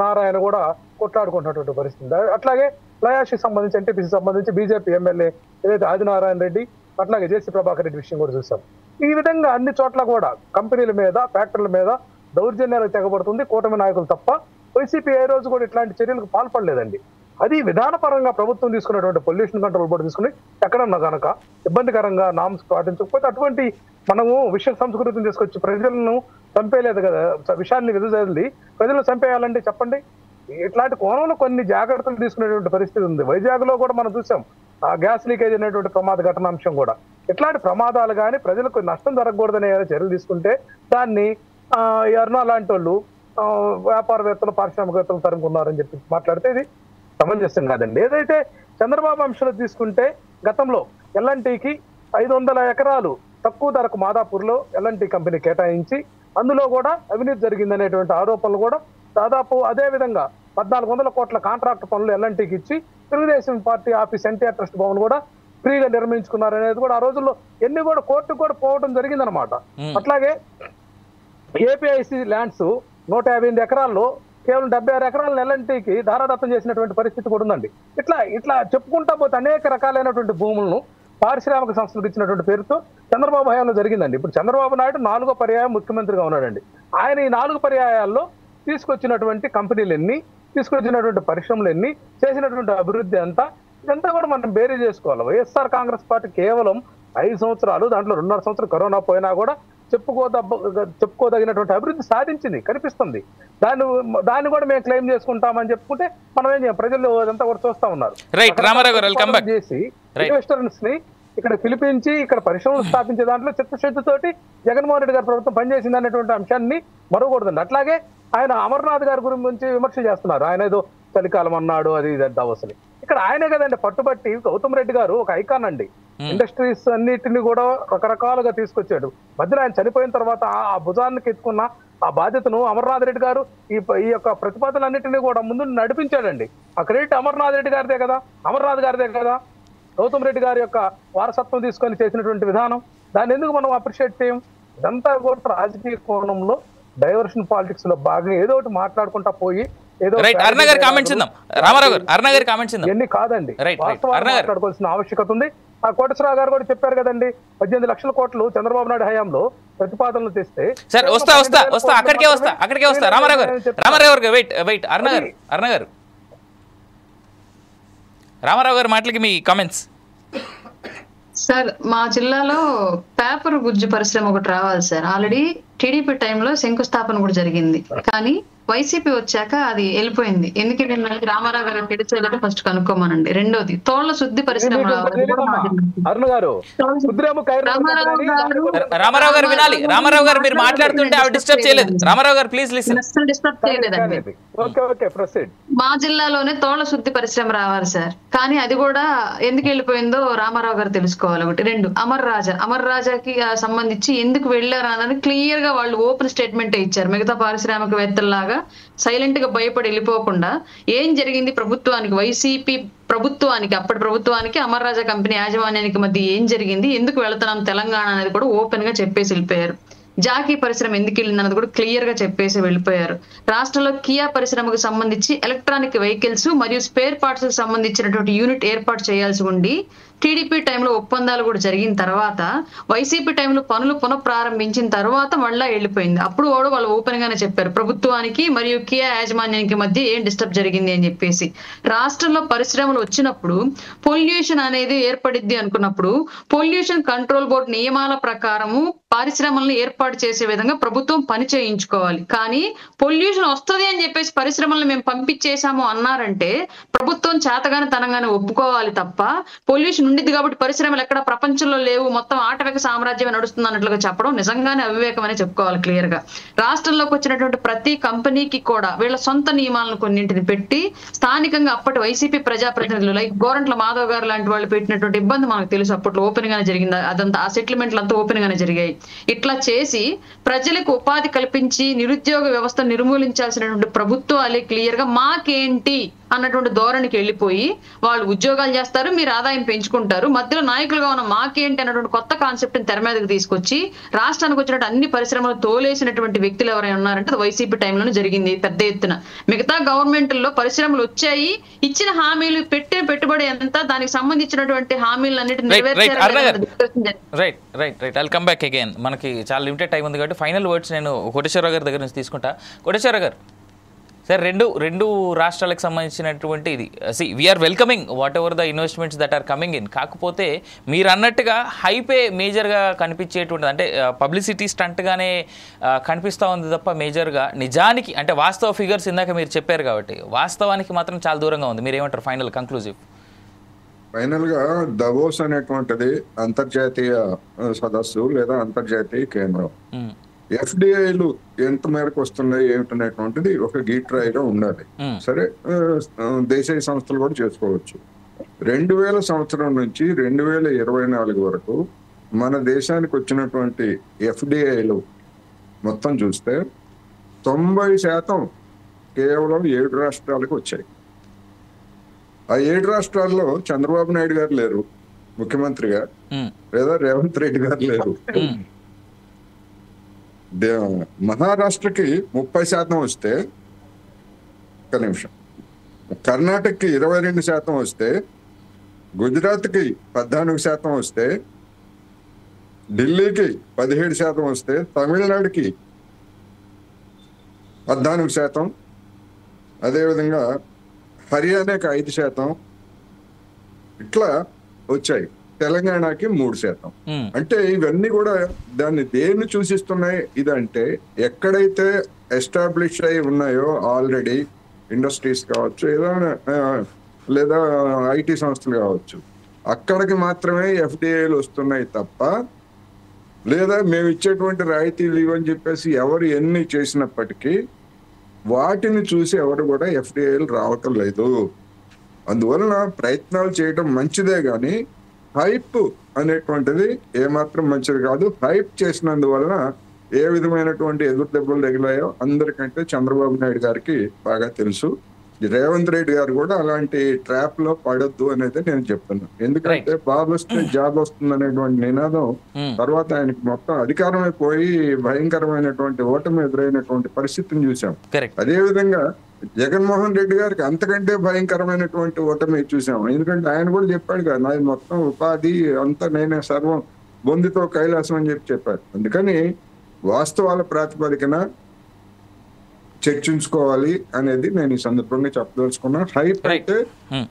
నారాయణ కూడా కొట్లాడుకుంటున్నటువంటి పరిస్థితి. అట్లాగే లయాషికి సంబంధించి ఎన్టీపీసీ సంబంధించి బీజేపీ ఎమ్మెల్యే ఏదైతే ఆదినారాయణ రెడ్డి అట్లాగే జేసీ ప్రభాకర్ రెడ్డి విషయం కూడా చూసాం. ఈ విధంగా అన్ని చోట్ల కూడా కంపెనీల మీద ఫ్యాక్టరీల మీద దౌర్జన్యాలకు తెగబడుతుంది కూటమి నాయకులు తప్ప వైసీపీ ఏ రోజు కూడా ఇట్లాంటి చర్యలకు పాల్పడలేదండి. అది విధానపరంగా ప్రభుత్వం తీసుకున్నటువంటి పొల్యూషన్ కంట్రోల్ బోర్డు తీసుకుని ఎక్కడన్నా కనుక ఇబ్బందికరంగా నామ్స్ పాటించకపోతే అటువంటి మనము విషయ సంస్కృతిని తీసుకొచ్చి ప్రజలను చంపేయలేదు కదా, విషయాన్ని వెదజల్లి ప్రజలను చంపేయాలంటే చెప్పండి. ఇట్లాంటి కోణంలో కొన్ని జాగ్రత్తలు తీసుకునేటువంటి పరిస్థితి ఉంది. వైజాగ్ లో కూడా మనం చూసాం ఆ గ్యాస్ లీకేజ్ అనేటువంటి ప్రమాద ఘటనాంశం కూడా. ఇట్లాంటి ప్రమాదాలు కానీ ప్రజలకు నష్టం జరగకూడదనే చర్యలు తీసుకుంటే దాన్ని అరుణ లాంటి వాళ్ళు వ్యాపారవేత్తలు పారిశ్రామికవేత్తలు తరుముకున్నారని చెప్పి మాట్లాడితే ఇది సమంజసం కాదండి. ఏదైతే చంద్రబాబు అంశాలు తీసుకుంటే గతంలో ఎల్ఎన్టీకి 500 ఎకరాలు తక్కువ ధరకు మాదాపూర్లో ఎల్ఎన్టీ కంపెనీ కేటాయించి అందులో కూడా అవినీతి జరిగిందనేటువంటి ఆరోపణలు కూడా దాదాపు అదే విధంగా 1,400 కోట్ల కాంట్రాక్ట్ పనులు ఎల్ఎన్టీకి ఇచ్చి Telugu Desam party office NTR trust Bhavan కూడా ఫ్రీగా నిర్మించుకున్నారు అనేది కూడా ఆ రోజుల్లో ఎన్ని కూడా కోర్టుకు కూడా పోవడం జరిగిందనమాట. అట్లాగే ఏపీఐసి ల్యాండ్స్ 158 ఎకరాల్లో కేవలం 76 ఎకరాలను ఎల్ఎన్టీకి దారాదత్తం చేసినటువంటి పరిస్థితి కూడా ఉందండి. ఇట్లా చెప్పుకుంటా పోతే అనేక రకాలైనటువంటి భూములను పారిశ్రామిక సంస్థలకు ఇచ్చినటువంటి పేరుతో చంద్రబాబు హయాంలో జరిగిందండి. ఇప్పుడు చంద్రబాబు నాయుడు 4వ పర్యాయం ముఖ్యమంత్రిగా ఉన్నాడండి. ఆయన ఈ 4 పర్యాయాల్లో తీసుకొచ్చినటువంటి కంపెనీలు ఎన్ని, తీసుకొచ్చినటువంటి పరిశ్రమలు ఎన్ని, చేసినటువంటి అభివృద్ధి అంతా ఇదంతా కూడా మనం బేరీ చేసుకోవాలి. వైఎస్ఆర్ కాంగ్రెస్ పార్టీ కేవలం 5 సంవత్సరాలు దాంట్లో 2.5 సంవత్సరాలు కరోనా పోయినా కూడా చెప్పుకోదగినటువంటి అభివృద్ధి సాధించింది కనిపిస్తుంది. దాన్ని కూడా మేము క్లెయిమ్ చేసుకుంటామని చెప్పుకుంటే మనం ఏం చేయం, ప్రజలు అదంతా కూడా చూస్తా ఉన్నారు. చేసి ఇన్వెస్టర్స్ ని ఇక్కడ పిలిపించి ఇక్కడ పరిశ్రమలు స్థాపించే దాంట్లో చిత్తశుద్ధితోటి జగన్మోహన్ రెడ్డి గారి ప్రభుత్వం పనిచేసింది అనేటువంటి అంశాన్ని మరవకూడదండి. అట్లాగే ఆయన అమర్నాథ్ గారి గురించి విమర్శ చేస్తున్నారు. ఆయన ఏదో చలికాలం అన్నాడు అది ఇది అసలు ఇక్కడ ఆయనే కదండి పట్టుబట్టి గౌతమ్ రెడ్డి గారు ఒక ఐకాన్ అండి. ఇండస్ట్రీస్ అన్నిటిని కూడా రకరకాలుగా తీసుకొచ్చాడు. మధ్యలో ఆయన చనిపోయిన తర్వాత ఆ భుజానికి ఎత్తుకున్న ఆ బాధ్యతను అమర్నాథ్ రెడ్డి గారు ఈ యొక్క ప్రతిపాదనలన్నింటినీ కూడా ముందు నడిపించాడండి. ఆ క్రెడిట్ అమర్నాథ్ రెడ్డి గారిదే కదా. గౌతమ్ రెడ్డి గారి యొక్క వారసత్వం తీసుకొని చేసినటువంటి విధానం దాన్ని ఎందుకు మనం అప్రిషియేట్ చేయం? ఇదంతా కూడా రాజకీయ కోణంలో డైవర్షన్ పాలిటిక్స్ లో భాగంగా ఏదో ఒకటి మాట్లాడుకుంటా పోయి ఎన్ని కాదండి మాట్లాడుకోవాల్సిన ఆవశ్యకత ఉంది. ఆ కోటేశ్వరరావు గారు కూడా చెప్పారు కదండి 18 లక్షల కోట్లు చంద్రబాబు నాయుడు హయాంలో ప్రతిపాదనలు తెస్తే రామారావు గారు మాటలకి మీ కామెంట్స్. సార్ మా జిల్లాలో పేపర్ గుజ్జు పరిశ్రమ ఒకటి రావాలి సార్. ఆల్రెడీ టీడీపీ టైంలో శంకుస్థాపన కూడా జరిగింది, కానీ వైసీపీ వచ్చాక అది వెళ్ళిపోయింది. ఎందుకంటే రామారావు గారు పెడిచేయాలంటే ఫస్ట్ కనుక్కోమనండి. రెండోది తోళ్ల శుద్ధి పరిశ్రమ రామారావు గారు వినాలి. రామారావు గారు మీరు మాట్లాడుతుంటే ఆవిడ డిస్టర్బ్ చేయలేదు. రామారావు గారు ప్లీజ్ లిసన్. డిస్టర్బ్ చేయలేదండి. మా జిల్లాలోనే తోళ్ల శుద్ధి పరిశ్రమ రావాలి సార్, కానీ అది కూడా ఎందుకు వెళ్ళిపోయిందో రామారావు గారు తెలుసుకోవాలి. ఒకటి. రెండు, అమర్ రాజాకి సంబంధించి ఎందుకు వెళ్ళారు అన్నది క్లియర్ గా వాళ్ళు ఓపెన్ స్టేట్మెంట్ ఇచ్చారు. మిగతా పారిశ్రామికవేత్తల్లాగా సైలెంట్ గా భయపడి వెళ్ళిపోకుండా ఏం జరిగింది ప్రభుత్వానికి, వైసీపీ ప్రభుత్వానికి, అప్పటి ప్రభుత్వానికి అమర్ రాజా కంపెనీ యాజమాన్యానికి మధ్య ఏం జరిగింది, ఎందుకు వెళుతున్నాం తెలంగాణ అనేది కూడా ఓపెన్ గా చెప్పేసి వెళ్ళిపోయారు. జాకీ పరిశ్రమ ఎందుకు వెళ్ళింది అన్నది కూడా క్లియర్ గా చెప్పేసి వెళ్ళిపోయారు. రాష్ట్రంలో కియా పరిశ్రమకు సంబంధించి ఎలక్ట్రానిక్ వెహికల్స్ మరియు స్పేర్ పార్ట్స్ కు సంబంధించినటువంటి యూనిట్ ఏర్పాటు చేయాల్సి ఉండి టీడీపీ టైంలో ఒప్పందాలు కూడా జరిగిన తర్వాత వైసీపీ టైంలో పనులు పునఃప్రారంభించిన తర్వాత మళ్ళా వెళ్ళిపోయింది. అప్పుడు వాళ్ళు ఓపెన్ గానే చెప్పారు ప్రభుత్వానికి మరియు కియా యాజమాన్యానికి మధ్య ఏం డిస్టర్బ్ జరిగింది అని చెప్పేసి. రాష్ట్రంలో పరిశ్రమలు వచ్చినప్పుడు పొల్యూషన్ అనేది ఏర్పడిద్ది అనుకున్నప్పుడు పొల్యూషన్ కంట్రోల్ బోర్డు నియమాల ప్రకారము పరిశ్రమలను ఏర్పాటు చేసే విధంగా ప్రభుత్వం పని చేయించుకోవాలి. కానీ పొల్యూషన్ వస్తుంది అని చెప్పేసి పరిశ్రమలను మేము పంపించేశాము అన్నారంటే ప్రభుత్వం చేతగానే తనంగానే ఒప్పుకోవాలి తప్ప పొల్యూషన్ ఉండిద్ది కాబట్టి పరిశ్రమలు ఎక్కడ ప్రపంచంలో లేవు, మొత్తం ఆటవిక సామ్రాజ్యం నడుస్తుంది అన్నట్లుగా చెప్పడం నిజంగానే అవివేకం అని చెప్పుకోవాలి క్లియర్ గా. రాష్ట్రంలోకి వచ్చినటువంటి ప్రతి కంపెనీకి కూడా వీళ్ళ సొంత నియమాలను కొన్నింటిని పెట్టి స్థానికంగా అప్పటి వైసీపీ ప్రజాప్రతినిధులు లైక్ గోరంట్ల మాధవ్ గారు లాంటి వాళ్ళు పెట్టినటువంటి ఇబ్బంది మనకు తెలుసు. అప్పట్లో ఓపెన్ గానే జరిగింది అదంతా, ఆ సెటిల్మెంట్లు అంతా ఓపెన్ గానే జరిగాయి. ఇట్లా చేసి ప్రజలకు ఉపాధి కల్పించి నిరుద్యోగ వ్యవస్థ నిర్మూలించాల్సినటువంటి ప్రభుత్వాలే క్లియర్ గా మాకేంటి అన్నటువంటి ధోరణికి వెళ్ళిపోయి వాళ్ళు ఉద్యోగాలు చేస్తారు, మీరు ఆదాయం పెంచుకుంటారు, మధ్యలో నాయకులుగా ఉన్న మాకేంటి అన్నటువంటి కొత్త కాన్సెప్ట్ ని తెర మీదకి తీసుకొచ్చి రాష్ట్రానికి వచ్చినట్టు అన్ని పరిశ్రమలు తోలేసినటువంటి వ్యక్తులు ఎవరైనా ఉన్నారంటే వైసీపీ టైంలోనే జరిగింది పెద్ద ఎత్తున. మిగతా గవర్నమెంట్లో పరిశ్రమలు వచ్చాయి, ఇచ్చిన హామీలు పెట్టే పెట్టుబడి ఎంత, దానికి సంబంధించినటువంటి హామీలు అన్నిటిని మనకి చాలా లిమిటెడ్ టైం ఉంది కాబట్టి ఫైనల్ వర్డ్స్ నేను కోటేశ్వరరావు గారి దగ్గర నుంచి తీసుకుంటా. కోటేశ్వరరావు గారు, సార్ రెండు రాష్ట్రాలకు సంబంధించినటువంటి ఇది we are welcoming whatever the investments that are coming in. కాకపోతే మీరు అన్నట్టుగా హైపే మేజర్గా కనిపించేటువంటిది అంటే పబ్లిసిటీ స్టంట్గానే కనిపిస్తూ ఉంది తప్ప మేజర్గా నిజానికి అంటే వాస్తవ ఫిగర్స్ ఇందాక మీరు చెప్పారు కాబట్టి వాస్తవానికి మాత్రం చాలా దూరంగా ఉంది. మీరు ఏమంటారు ఫైనల్ కంక్లూజివ్? ఫైనల్గా దావోస్ అనేటువంటిది అంతర్జాతీయ సదస్సు లేదా అంతర్జాతీయ కేంద్రం. ఎఫ్డిఐలు ఎంత మేరకు వస్తున్నాయి ఏమిటనేటువంటిది ఒక గీట్రాయిగా ఉండాలి. సరే, దేశీయ సంస్థలు కూడా చేసుకోవచ్చు. 2000 సంవత్సరం నుంచి 2024 వరకు మన దేశానికి వచ్చినటువంటి ఎఫ్డిఐలు మొత్తం చూస్తే 90% కేవలం 7 రాష్ట్రాలకు వచ్చాయి. ఆ 7 రాష్ట్రాల్లో చంద్రబాబు నాయుడు గారు లేరు ముఖ్యమంత్రిగా, లేదా రేవంత్ రెడ్డి గారు లేరు. మహారాష్ట్రకి 30% వస్తే, ఒక నిమిషం, కర్ణాటకకి 22% వస్తే, గుజరాత్కి 14% వస్తే, ఢిల్లీకి 17% వస్తే, తమిళనాడుకి 14%, అదేవిధంగా హర్యానాకి 5%, ఇట్లా వచ్చాయి. తెలంగాణకి 3%. అంటే ఇవన్నీ కూడా దాన్ని దేన్ని సూచిస్తున్నాయి ఇదంటే ఎక్కడైతే ఎస్టాబ్లిష్ అయి ఉన్నాయో ఆల్రెడీ ఇండస్ట్రీస్ కావచ్చు, ఏదైనా లేదా ఐటీ సంస్థలు కావచ్చు, అక్కడికి మాత్రమే ఎఫ్డిఐలు వస్తున్నాయి తప్ప, లేదా మేము ఇచ్చేటువంటి రాయితీలు ఇవని చెప్పేసి ఎవరు ఎన్ని చేసినప్పటికీ వాటిని చూసి ఎవరు కూడా ఎఫ్డిఐలు రావటం లేదు. అందువలన ప్రయత్నాలు చేయడం మంచిదే కానీ హైప్ అనేటువంటిది ఏమాత్రం మంచిది కాదు. హైప్ చేసినందువలన ఏ విధమైనటువంటి ఎదురు దెబ్బలు తగిలాయో అందరికంటే చంద్రబాబు నాయుడు గారికి బాగా తెలుసు. రేవంత్ రెడ్డి గారు కూడా అలాంటి ట్రాప్ లో పడొద్దు అనేది నేను చెప్తున్నాను. ఎందుకంటే బాబు వస్తే జాబ్ వస్తుంది అనేటువంటి నినాదం తర్వాత ఆయనకి మొత్తం అధికారమే పోయి భయంకరమైనటువంటి ఓటమి ఎదురైనటువంటి పరిస్థితిని చూసాం. అదే విధంగా జగన్మోహన్ రెడ్డి గారికి అంతకంటే భయంకరమైనటువంటి ఓటమి చూసాం. ఎందుకంటే ఆయన కూడా చెప్పాడు కదా, నాది మొత్తం ఉపాధి అంతా నేనే సర్వం బొందితో కైలాసం అని చెప్పారు. అందుకని వాస్తవాల ప్రాతిపదికన చర్చించుకోవాలి అనేది నేను ఈ సందర్భంగా చెప్పదలుచుకున్నా. హైప్ అయితే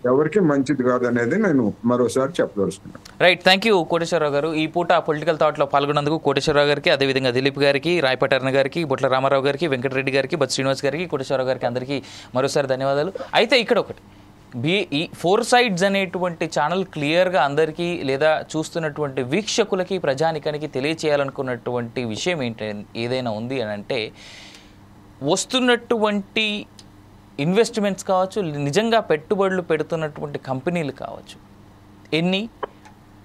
ఎవరికి మంచిది కాదు అనేది నేను మరోసారి చెప్పదలుచుకున్నాను. రైట్, థ్యాంక్ యూ కోటేశ్వరరావు గారు. ఈ పూట పొలిటికల్ థాట్ లో పాల్గొన్నందుకు కోటేశ్వరరావు గారికి, అదేవిధంగా దిలీప్ గారికి, రాయపాటి అరుణ గారికి, బొట్ల రామారావు గారికి, వెంకటరెడ్డి గారికి, బొత్స శ్రీనివాస్ గారికి, కోటేశ్వరరావు గారికి అందరికీ మరోసారి ధన్యవాదాలు. అయితే ఇక్కడ ఒకటి, ఈ 4 సైడ్స్ అనేటువంటి ఛానల్ క్లియర్గా అందరికీ లేదా చూస్తున్నటువంటి వీక్షకులకి ప్రజానికానికి తెలియచేయాలనుకున్నటువంటి విషయం ఏదైనా ఉంది అని అంటే, వస్తున్నటువంటి ఇన్వెస్ట్మెంట్స్ కావచ్చు, నిజంగా పెట్టుబడులు పెడుతున్నటువంటి కంపెనీలు కావచ్చు,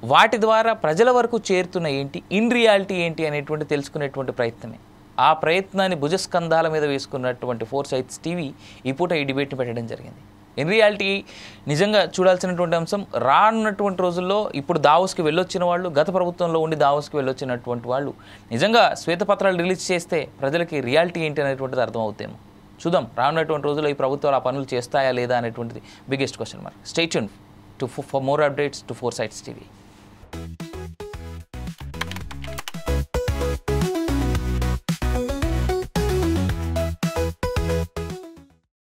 వాటి ద్వారా ప్రజల వరకు చేరుతున్న ఏంటి, ఇన్ రియాలిటీ ఏంటి అనేటువంటి తెలుసుకునేటువంటి ప్రయత్నమే. ఆ ప్రయత్నాన్ని భుజస్కంధాల మీద వేసుకున్నటువంటి 4 సైడ్స్ టీవీ ఈ పూట ఈ డిబేట్ని పెట్టడం జరిగింది. ఇన్ రియాలిటీ నిజంగా చూడాల్సినటువంటి అంశం రానున్నటువంటి రోజుల్లో ఇప్పుడు దావోస్కి వెళ్ళొచ్చిన వాళ్ళు, గత ప్రభుత్వంలో ఉండి దావోస్కి వెళ్ళొచ్చినటువంటి వాళ్ళు నిజంగా శ్వేతపత్రాలు రిలీజ్ చేస్తే ప్రజలకి రియాలిటీ ఏంటి అనేటువంటిది అర్థమవుతాము. చూద్దాం రానున్నటువంటి రోజుల్లో ఈ ప్రభుత్వాలు ఆ పనులు చేస్తాయా లేదా అనేటువంటిది biggest question mark. Stay tune for more updates to 4 Sides TV.